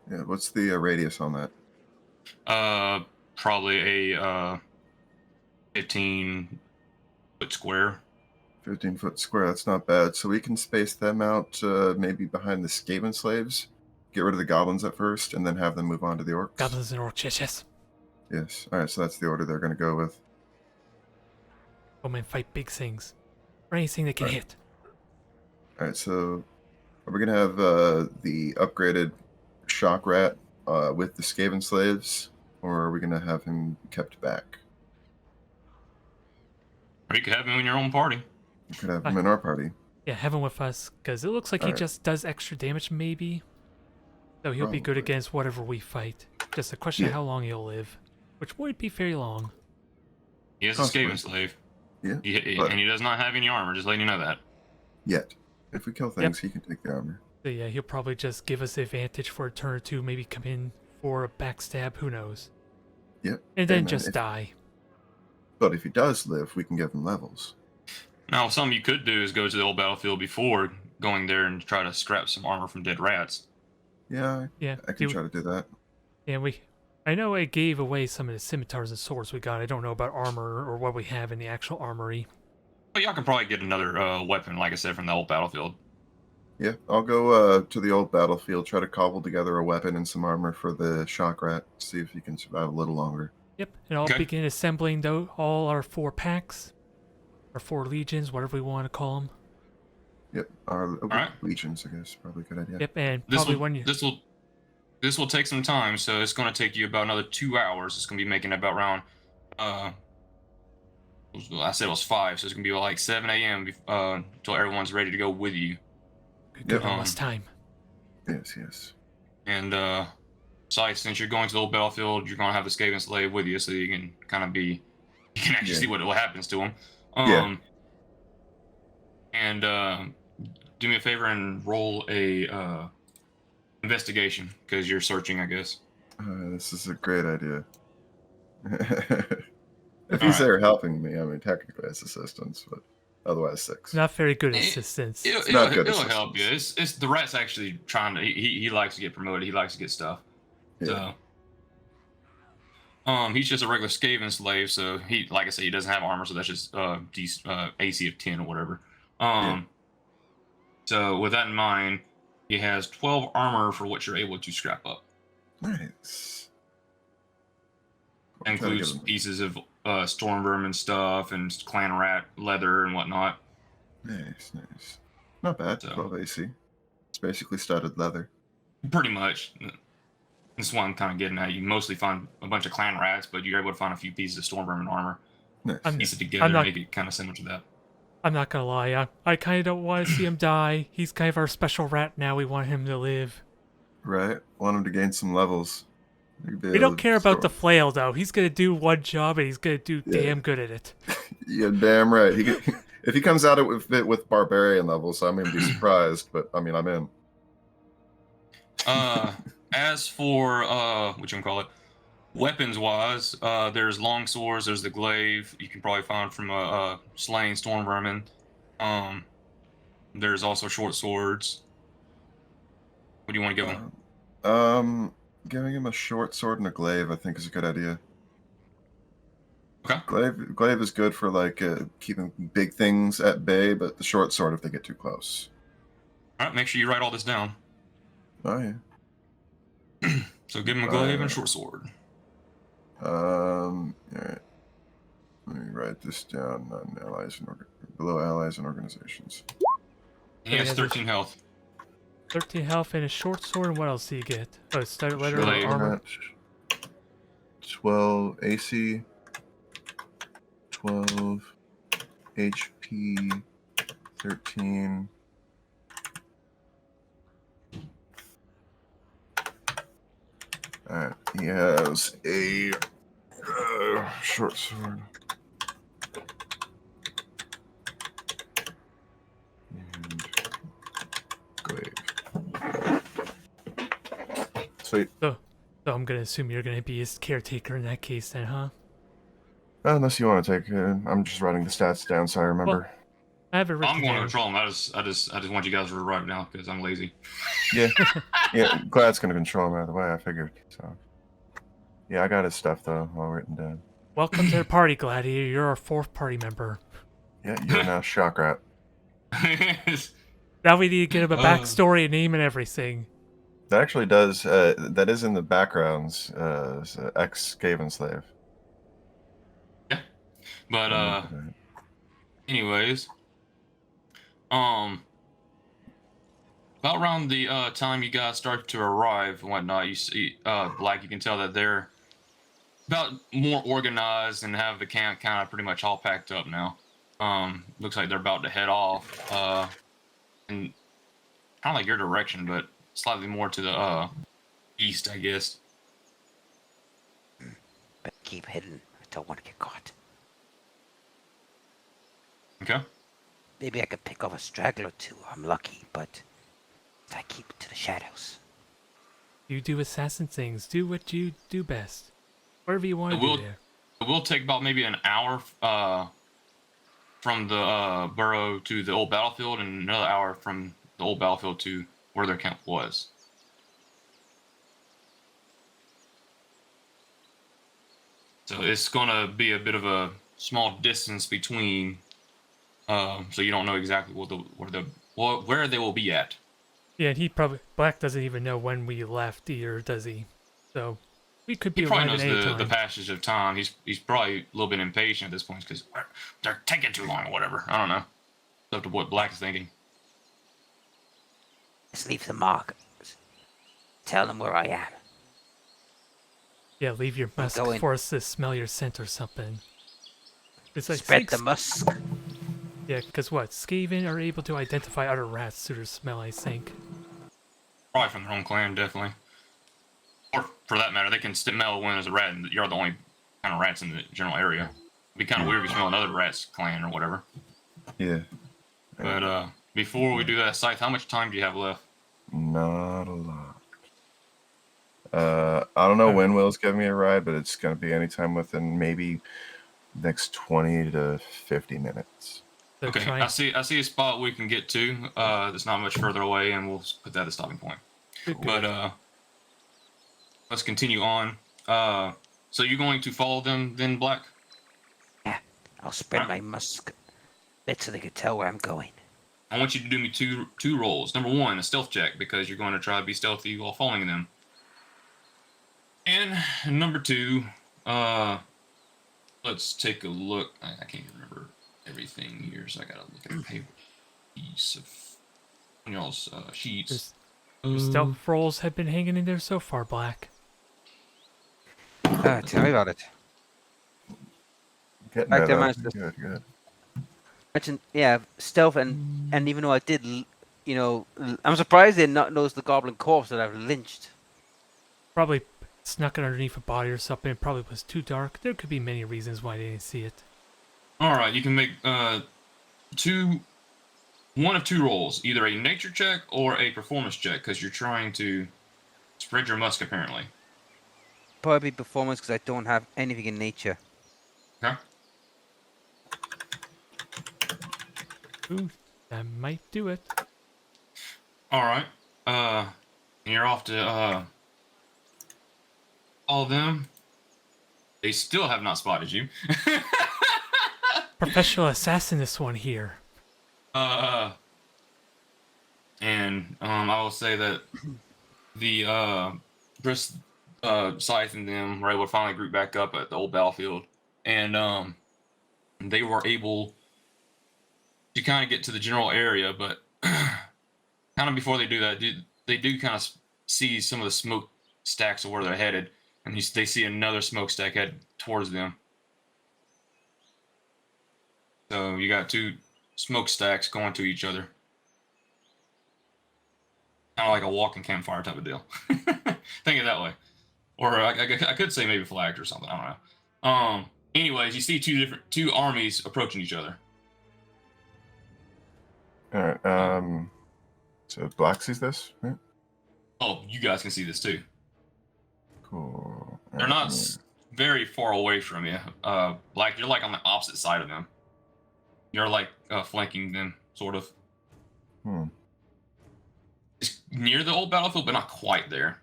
Yeah. What's the radius on that? Probably a 15-foot square. 15-foot square. That's not bad. So we can space them out maybe behind the Skaven slaves. Get rid of the goblins at first, and then have them move on to the orcs. Goblins and orcs, yes. Yes. All right. So that's the order they're going to go with. Come and fight big things. Or anything that can Right. hit. All right. So are we going to have the upgraded shock rat with the Skaven slaves, or are we going to have him kept back? Or you could have him in your own party. We could have him in our party. Yeah, have him with us, because it looks like he Alright. just does extra damage, maybe. So he'll be good Probably. against whatever we fight. Just a question of Yeah. how long he'll live. Which would be very long. He is a Possibly. Skaven slave. Yeah. And he does not have any armor, just letting you know that. Yet. If we kill things, he can take the armor. So yeah, he'll probably just give us the advantage for a turn or two, maybe come in for a backstab, who knows. Yep. And then Amen. just If- die. But if he does live, we can give him levels. Now, something you could do is go to the old battlefield before going there and try to scrap some armor from dead rats. Yeah, Yeah, I can try to do that. yeah, I know I gave away some of the scimitars and swords we got. I don't know about armor or what we have in the actual armory. But y'all can probably get another weapon, like I said, from the old battlefield. Yeah, I'll go to the old battlefield, try to cobble together a weapon and some armor for the shock rat, see if he can survive a little longer. Yep, and I'll Okay. begin assembling all our 4 packs. Or 4 legions, whatever we want to call them. Yep, our right. legions, I guess, probably a good idea. Yep, and This probably will, when you... this will take some time, so it's going to take you about another 2 hours. It's going to be making about around, I said it was 5, so it's going to be like 7 a.m. Until everyone's ready to go with you. Good Yep. almost time. Yes. And besides, since you're going to the old battlefield, you're going to have the Skaven slave with you, so you can kind of you can actually Yeah. see what happens to him. Yeah. And do me a favor and roll a investigation, because you're searching, I guess. This is a great idea. If he's Alright. there helping me, I mean, technically it's assistance, but otherwise 6. Not very good Eh, assistance. not good It'll help you. assistance. It's the rat's actually trying to. He likes to get promoted. He likes to get stuff. Yeah. So, he's just a regular Skaven slave. So he, like I said, he doesn't have armor. So that's just AC of 10 or whatever. Yeah. So with that in mind, he has 12 armor for what you're able to scrap up. Nice. That includes pieces of Stormvermin stuff and clan rat leather and whatnot. Nice. Not bad. So- 12 AC. It's basically studded leather. Pretty much. That's what I'm kind of getting at. You mostly find a bunch of clan rats, but you're able to find a few pieces of Stormvermin armor. Nice. Piece it together I'm not- and make it kind of similar to that. I'm not gonna lie, I kind of don't want to see him die. He's kind of our special rat now. We want him to live. Right? Want him to gain some levels. We don't care about the flail, though. He's gonna do one job, and he's gonna do Yeah. damn good at it. Yeah, damn right. If he comes out with barbarian levels, I'm gonna be surprised. But I mean, I'm in. As for whatchamacallit, weapons wise, there's long swords, there's the glaive you can probably find from slaying Stormvermin. There's also short swords. What do you want to give him? Giving him a short sword and a glaive, I think, is a good idea. Okay. Glaive is good for like keeping big things at bay, but the short sword if they get too close. All right, make sure you write all this down. Oh yeah. So give him a glaive and a short sword. All right. Let me write this down on allies and below allies and organizations. He has Yeah, 13 health. 13 health and a short sword, and what else do you get? Oh, studded leather Short and sword. armor. Match. 12 AC, 12 HP, 13. Alright, he has a short sword. And glaive. Sweet. So I'm gonna assume you're gonna be his caretaker in that case, then, huh? Unless you want to take I'm just writing the stats down so I remember. I have it written I'm going to down. control him. I just want you guys to write it now because I'm lazy. Yeah. Yeah, Glad's going to control him out of the way, I figured. So, yeah, I got his stuff, though, all written down. Welcome to the party, Gladiator. You're our 4th party member. Yeah, you're now shock rat. Now we need to get him a backstory, a name, and everything. That actually does. That is in the backgrounds. Ex Skaven slave. Yeah. But anyways, about around the time you guys start to arrive and whatnot, you see Black. You can tell that they're about more organized and have the camp kind of pretty much all packed up now. Looks like they're about to head off in kind of like your direction, but slightly more to the east, I guess. But keep hidden. I don't want to get caught. Okay. Maybe I could pick off a straggler or two. I'm lucky, but I keep it to the shadows. You do assassin things. Do what you do best. Whatever you want to do there. It will take about maybe an hour from the burrow to the old battlefield, and another hour from the old battlefield to where their camp was. So it's gonna be a bit of a small distance between, so you don't know exactly where they will be at. Yeah, and Black doesn't even know when we left either, does he? So we could be He probably arriving knows anytime. the passage of time. He's probably a little bit impatient at this point because they're taking too long or whatever. I don't know. It's up to what Black is thinking. Just leave the mark. Tell them where I am. Yeah, leave your musk going. for us to smell your scent or something. It's like Spread the musk. Yeah, because what? Skaven are able to identify other rats through their smell, I think. Probably from their own clan, definitely. Or for that matter, they can smell when there's a rat and you're the only kind of rats in the general area. It'd be kind of weird if you smell another rat's clan or whatever. Yeah. But before we do that, Scythe, how much time do you have left? Not a lot. I don't know when Will's giving me a ride, but it's going to be anytime within maybe next 20 to 50 minutes. So Okay, I see a spot we can get to that's not much further away, and we'll put that as a stopping point. But let's continue on. So you're going to follow them then, Black? Yeah, I'll spread my musk bit so they can tell where I'm going. I want you to do me two rolls. Number one, a stealth check, because you're going to try to be stealthy while following them. And number two, let's take a look. I can't remember everything here, so I gotta look at the paper piece of y'all's sheets. Stealth rolls have been hanging in there so far, Black. Tell me about it. Getting Back that there, up. Master. Good. Mentioned, yeah, stealth, and even though I did, I'm surprised they did not notice the goblin corpse that I've lynched. Probably snuck it underneath a body or something. It probably was too dark. There could be many reasons why they didn't see it. Alright, you can make one of two rolls. Either a nature check or a performance check, because you're trying to spread your musk, apparently. Probably performance, because I don't have anything in nature. Okay. Ooh, that might do it. Alright. And you're off to all of them. They still have not spotted you. Professional assassin, this one here. And I will say that the Scythe and them were able to finally group back up at the old battlefield, and they were able to kind of get to the general area, but kind of before they do that, they do kind of see some of the smoke stacks of where they're headed, and they see another smokestack head towards them. So you got two smokestacks going to each other. Kind of like a walking campfire type of deal. Think it that way. Or I could say maybe flagged or something. I don't know. Anyways, you see two armies approaching each other. All right. So Black sees this, right? Oh, you guys can see this too. Cool. They're not very far away from you. Black, you're like on the opposite side of them. You're like flanking them, sort of. It's near the old battlefield, but not quite there.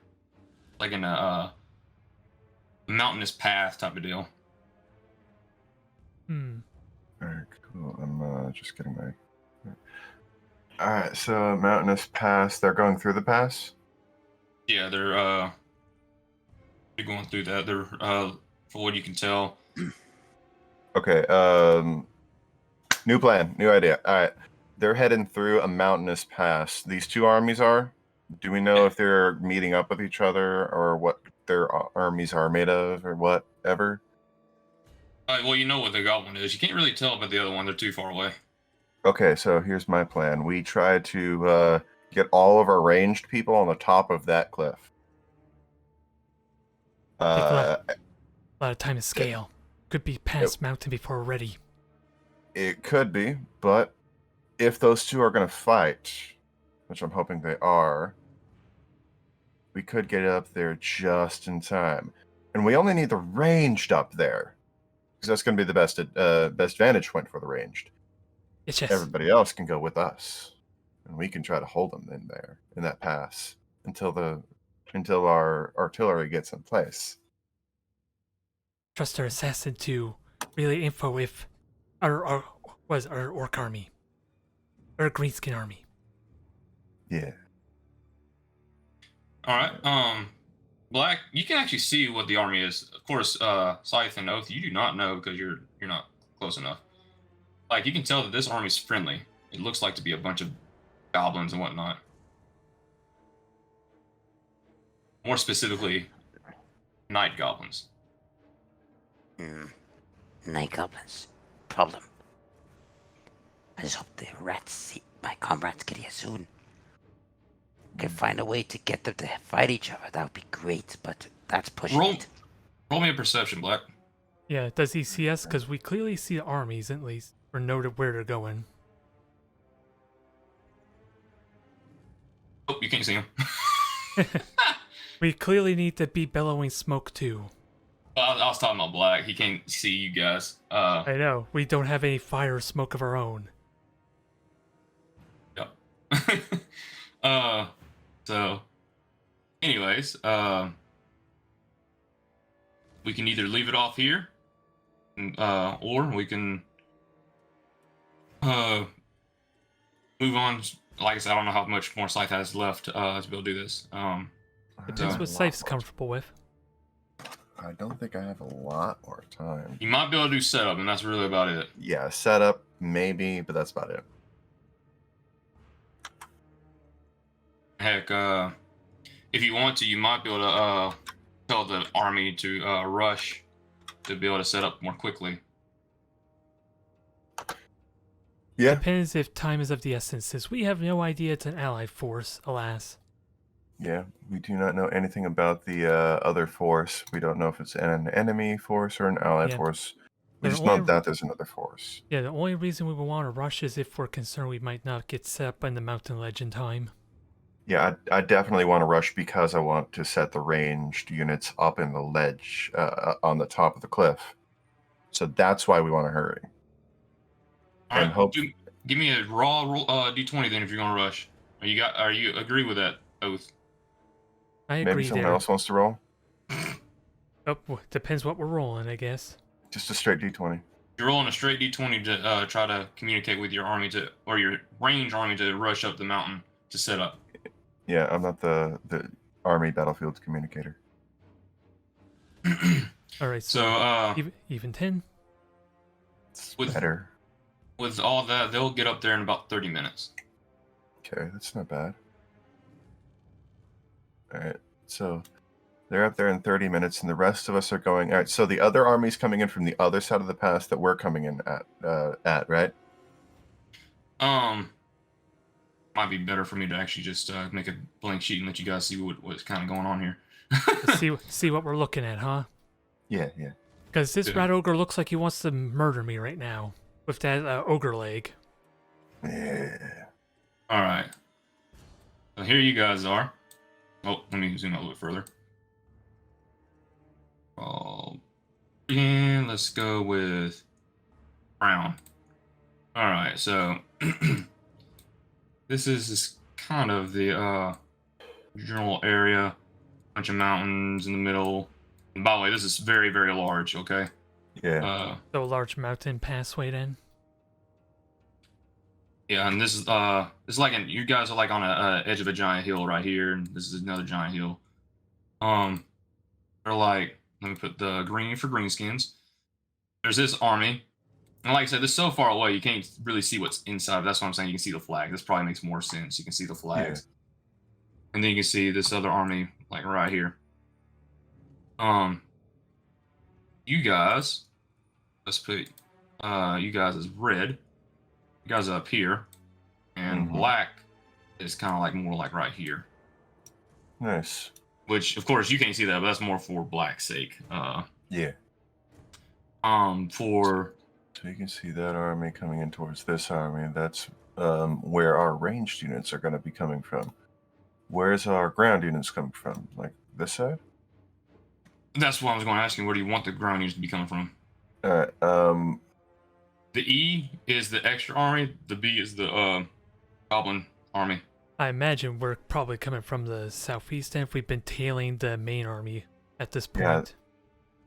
Like in a mountainous path type of deal. All right, cool. I'm just getting my. All right, so mountainous pass. They're going through the pass. Yeah, they're going through that. They're for what you can tell. Okay. New plan, new idea. All right, they're heading through a mountainous pass. These two armies are. Do we know if they're meeting up with each other or what their armies are made of or whatever? Well, you know what the goblin is. You can't really tell about the other one. They're too far away. Okay, so here's my plan. We try to get all of our ranged people on the top of that cliff. Take a lot of time to scale. Could be past mountain before we're ready. It could be, but if those two are going to fight, which I'm hoping they are, we could get up there just in time. And we only need the ranged up there, because that's going to be the best vantage point for the ranged. Yes. Everybody else can go with us, and we can try to hold them in there, in that pass, until our artillery gets in place. Trust our assassin to relay info with our orc army. Or greenskin army. Yeah. Alright, Black, you can actually see what the army is. Of course, Scythe and Oath, you do not know because you're not close enough. Like, you can tell that this army's friendly. It looks like to be a bunch of goblins and whatnot. More specifically, night goblins. Night goblins. Problem. I just hope the rats see my comrades get here soon. Can find a way to get them to fight each other. That would be great, but that's pushing it. Roll me a perception, Black. Yeah, does he see us? Because we clearly see the armies, at least. Or know where they're going. Oh, you can't see him. We clearly need to be bellowing smoke, too. I was talking about Black. He can't see you guys. I know. We don't have any fire or smoke of our own. Yep. So, anyways, we can either leave it off here, or we can move on. Like I said, I don't know how much more Scythe has left to be able to do this. Depends what Scythe's comfortable with. I don't think I have a lot more time. You might be able to do setup, and that's really about it. Yeah, setup, maybe, but that's about it. Heck, if you want to, you might be able to tell the army to rush to be able to set up more quickly. Yeah. Depends if time is of the essence, since we have no idea it's an allied force, alas. Yeah, we do not know anything about the other force. We don't know if it's an enemy force or an allied force. We just know that there's another force. Yeah, the only reason we would want to rush is if we're concerned we might not get set up on the mountain ledge in time. Yeah, I definitely want to rush because I want to set the ranged units up in the ledge on the top of the cliff. So that's why we want to hurry. All right, And hope. Give me a raw roll, D20 then if you're gonna rush. Are you agree with that, Oath? I agree. Maybe someone there. else wants to roll. Oh, depends what we're rolling, I guess. Just a straight D20. You're rolling a straight D20 to try to communicate with your army or your range army to rush up the mountain to set up. Yeah, I'm not the army battlefield communicator. All right, So even 10. It's With- better. with all that, they'll get up there in about 30 minutes. Okay, that's not bad. All right, so they're up there in 30 minutes, and the rest of us are going. All right, so the other army's coming in from the other side of the pass that we're coming in at right? Might be better for me to actually just make a blank sheet and let you guys see what's kind of going on here. see what we're looking at, huh? Yeah. Because this Yeah. rat ogre looks like he wants to murder me right now with that ogre leg. Yeah. All right. So here you guys are. Oh, let me zoom out a little bit further. And let's go with brown. All right, so this is kind of the general area. Bunch of mountains in the middle. And by the way, this is very, very large. Okay. Yeah. So a large mountain passway then. Yeah, and this is like you guys are like on a edge of a giant hill right here, and this is another giant hill. They're like, let me put the green for Greenskins. There's this army, and like I said, this is so far away you can't really see what's inside. That's what I'm saying. You can see the flag. This probably makes more sense. You can see the flags, and then you can see this other army like right here. You guys, let's put you guys as red. You guys are up here, and black is kind of like more like right here. Nice. Which, of course, you can't see that, but that's more for black's sake. Yeah. For So you can see that army coming in towards this army. That's where our ranged units are going to be coming from. Where's our ground units coming from? Like this side? that's what I was going to ask you. Where do you want the ground units to be coming from? All right. The E is the extra army. The B is the goblin army. I imagine we're probably coming from the southeast end if we've been tailing the main army at this point.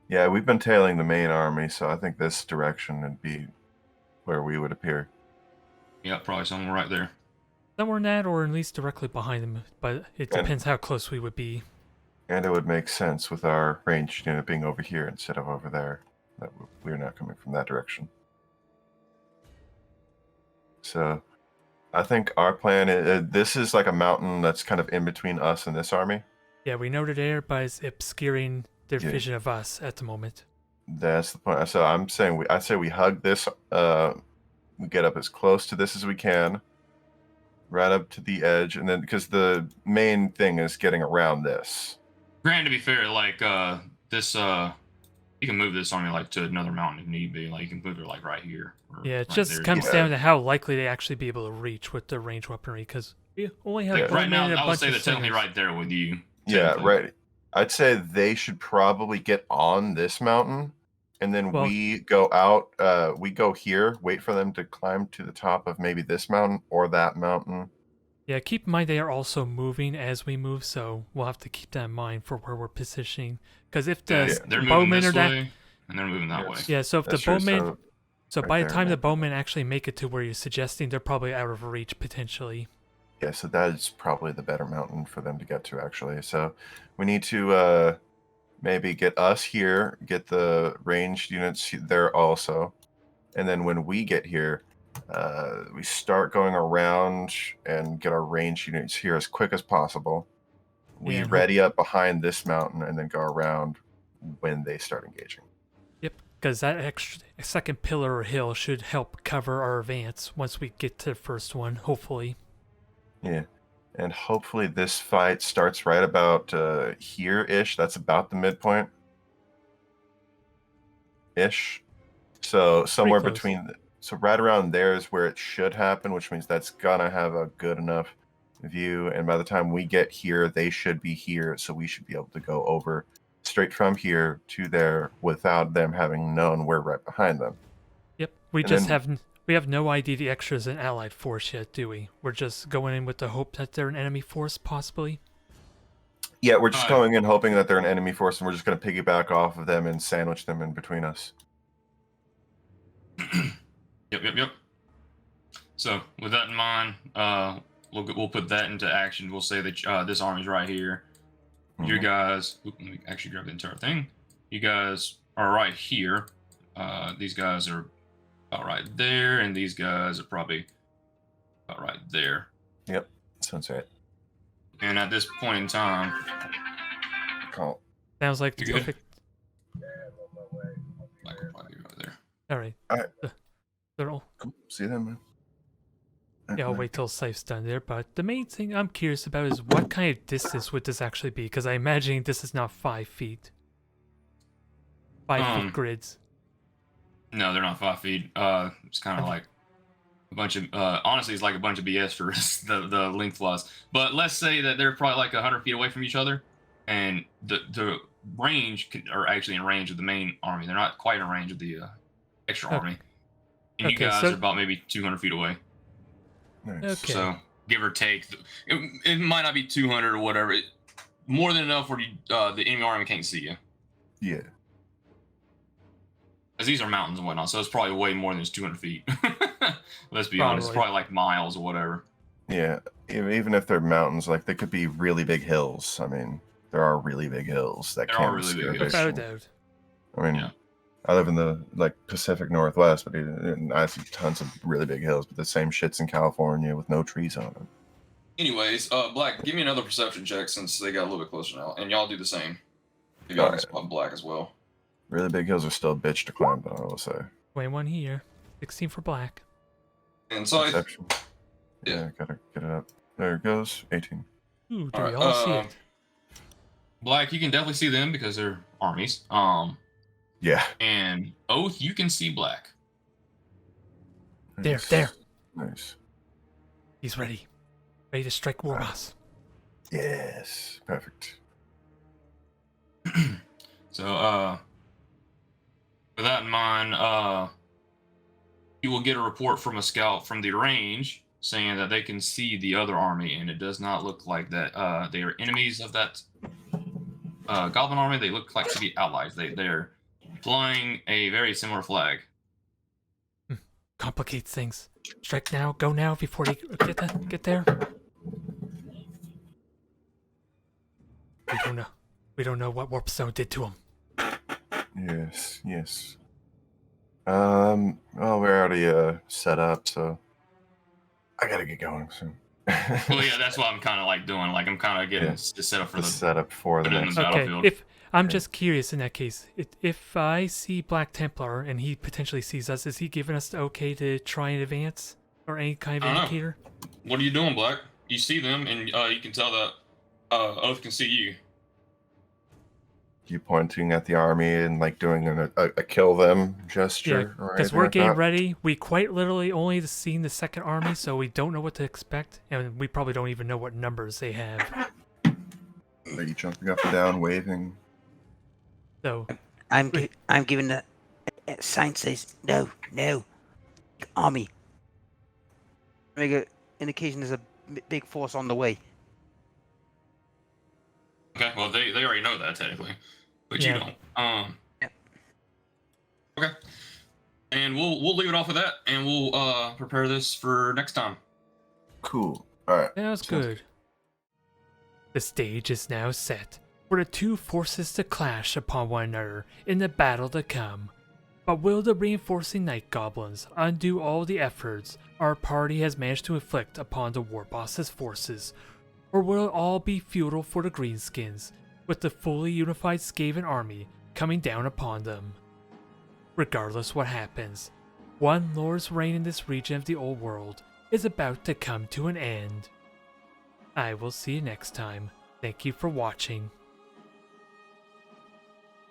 Yeah, we've been tailing the main army, so I think this direction would be where we would appear. Yeah, probably somewhere right there. Somewhere in that, or at least directly behind them, but it depends how close we would be. And it would make sense with our ranged unit being over here instead of over there. That we're not coming from that direction. So I think our plan is, this is like a mountain that's kind of in between us and this army. Yeah, we noted there, but it's obscuring their vision of us at the moment. That's the point. So I'm saying I say we hug this. We get up as close to this as we can, right up to the edge, and then because the main thing is getting around this. Granted, to be fair, like this, you can move this army like to another mountain if need be. Like you can move it like right here. Yeah, it right just there. comes down to how likely they actually be able to reach with the range weaponry, because we only have Right now, I would bunch say of they're technically slingers. right there with you. Yeah, technically. right. I'd say they should probably get on this mountain, and then we go out. We go here, wait for them to climb to the top of maybe this mountain or that mountain. Yeah, keep in mind they are also moving as we move, so we'll have to keep that in mind for where we're positioning. Because if the they're moving bowmen this are that, way, and they're moving that way. yeah, so if That's the true, bowmen, so right by the there, time the right. bowmen actually make it to where you're suggesting, they're probably out of reach potentially. Yeah, so that is probably the better mountain for them to get to, actually. So we need to maybe get us here, get the ranged units there also. And then when we get here, we start going around and get our ranged units here as quick as possible. We Yeah, ready up behind this mountain and then go around when they start engaging. Yep, because that extra second pillar or hill should help cover our advance once we get to the first one, hopefully. Yeah. And hopefully this fight starts right about here-ish. That's about the midpoint. Ish. So somewhere close. between... So right around there is where it should happen, which means that's gonna have a good enough view. And by the time we get here, they should be here. So we should be able to go over straight from here to there without them having known we're right behind them. Yep, we And just then- we have no idea the extra's an allied force yet, do we? We're just going in with the hope that they're an enemy force, possibly. Yeah, we're just going in hoping that they're an enemy force, and we're just going to piggyback off of them and sandwich them in between us. Yep. So with that in mind, we'll put that into action. We'll say that this army's right here. You guys, let me actually grab the entire thing. You guys are right here. These guys are about right there, and these guys are probably about right there. Yep, sounds right. And at this point in time, Call. Sounds like the You good? perfect. like we're probably right there. All right. Alright. They're all. Cool. See you then, man. Yeah, I'll wait till Sife's done there. But the main thing I'm curious about is what kind of distance would this actually be? Because I imagine this is not 5 feet. 5 feet grids. No, they're not 5 feet. It's kind of like a bunch of honestly, it's like a bunch of BS for the lengthwise. But let's say that they're probably like 100 feet away from each other, and the range are actually in range of the main army. They're not quite in range of the extra army. And you Okay, guys so- are about maybe 200 feet away. Nice. Okay. So give or take, it might not be 200 or whatever. More than enough where the enemy army can't see you. Yeah. Because these are mountains and whatnot, so it's probably way more than just 200 feet. Let's be honest, it's Probably. probably like miles or whatever. Yeah, even if they're mountains, like they could be really big hills. I mean, there are really big hills that There can are really big hills. Without a visual. doubt. I mean, Yeah. I live in the Pacific Northwest, but I see tons of really big hills. But the same shit's in California with no trees on them. Anyways, Black, give me another perception check since they got a little bit closer now, and y'all do the same. If y'all can spot Black as well. Really big hills are still a bitch to climb, though, I will say. 21 here. 16 for black. Inside. Perception. Yeah, gotta get it up. There it goes. 18. Ooh, do All we right, all see it? Black, you can definitely see them because they're armies. Yeah. And Oath, you can see Black. There, there. Nice. He's ready. Ready to strike Warboss. Yes. Perfect. So, with that in mind, you will get a report from a scout from the range saying that they can see the other army, and it does not look like that they are enemies of that goblin army. They look like to be allies. They're flying a very similar flag. Complicates things. Strike now, go now before they get there. We don't know. We don't know what Warpstone did to him. Yes. Yes. Well, we're already set up, so I gotta get going soon. Well, yeah, that's what I'm kind of like doing. Like I'm kind of getting set up for the the. setup for the put it in next the one. Okay, battlefield. if I'm just curious in that case, if I see Black Templar and he potentially sees us, is he giving us the okay to try and advance or any kind of I don't know. indicator? What are you doing, Black? You see them, and you can tell that Oath can see you. You pointing at the army and like doing a kill them gesture, Yeah, or because anything we're like getting that? ready. We quite literally only seen the second army, so we don't know what to expect, and we probably don't even know what numbers they have. Are you jumping up and down, waving? So I'm giving the sign says no, army. Make an indication there's a big force on the way. Okay, well they already know that technically, but Yeah. you don't. Okay, and we'll leave it off with that, and we'll prepare this for next time. Cool. All right. that was good. The stage is now set for the two forces to clash upon one another in the battle to come. But will the reinforcing night goblins undo all the efforts our party has managed to inflict upon the Warboss's forces? Or will it all be futile for the Greenskins, with the fully unified Skaven army coming down upon them? Regardless what happens, one Lord's reign in this region of the old world is about to come to an end. I will see you next time. Thank you for watching.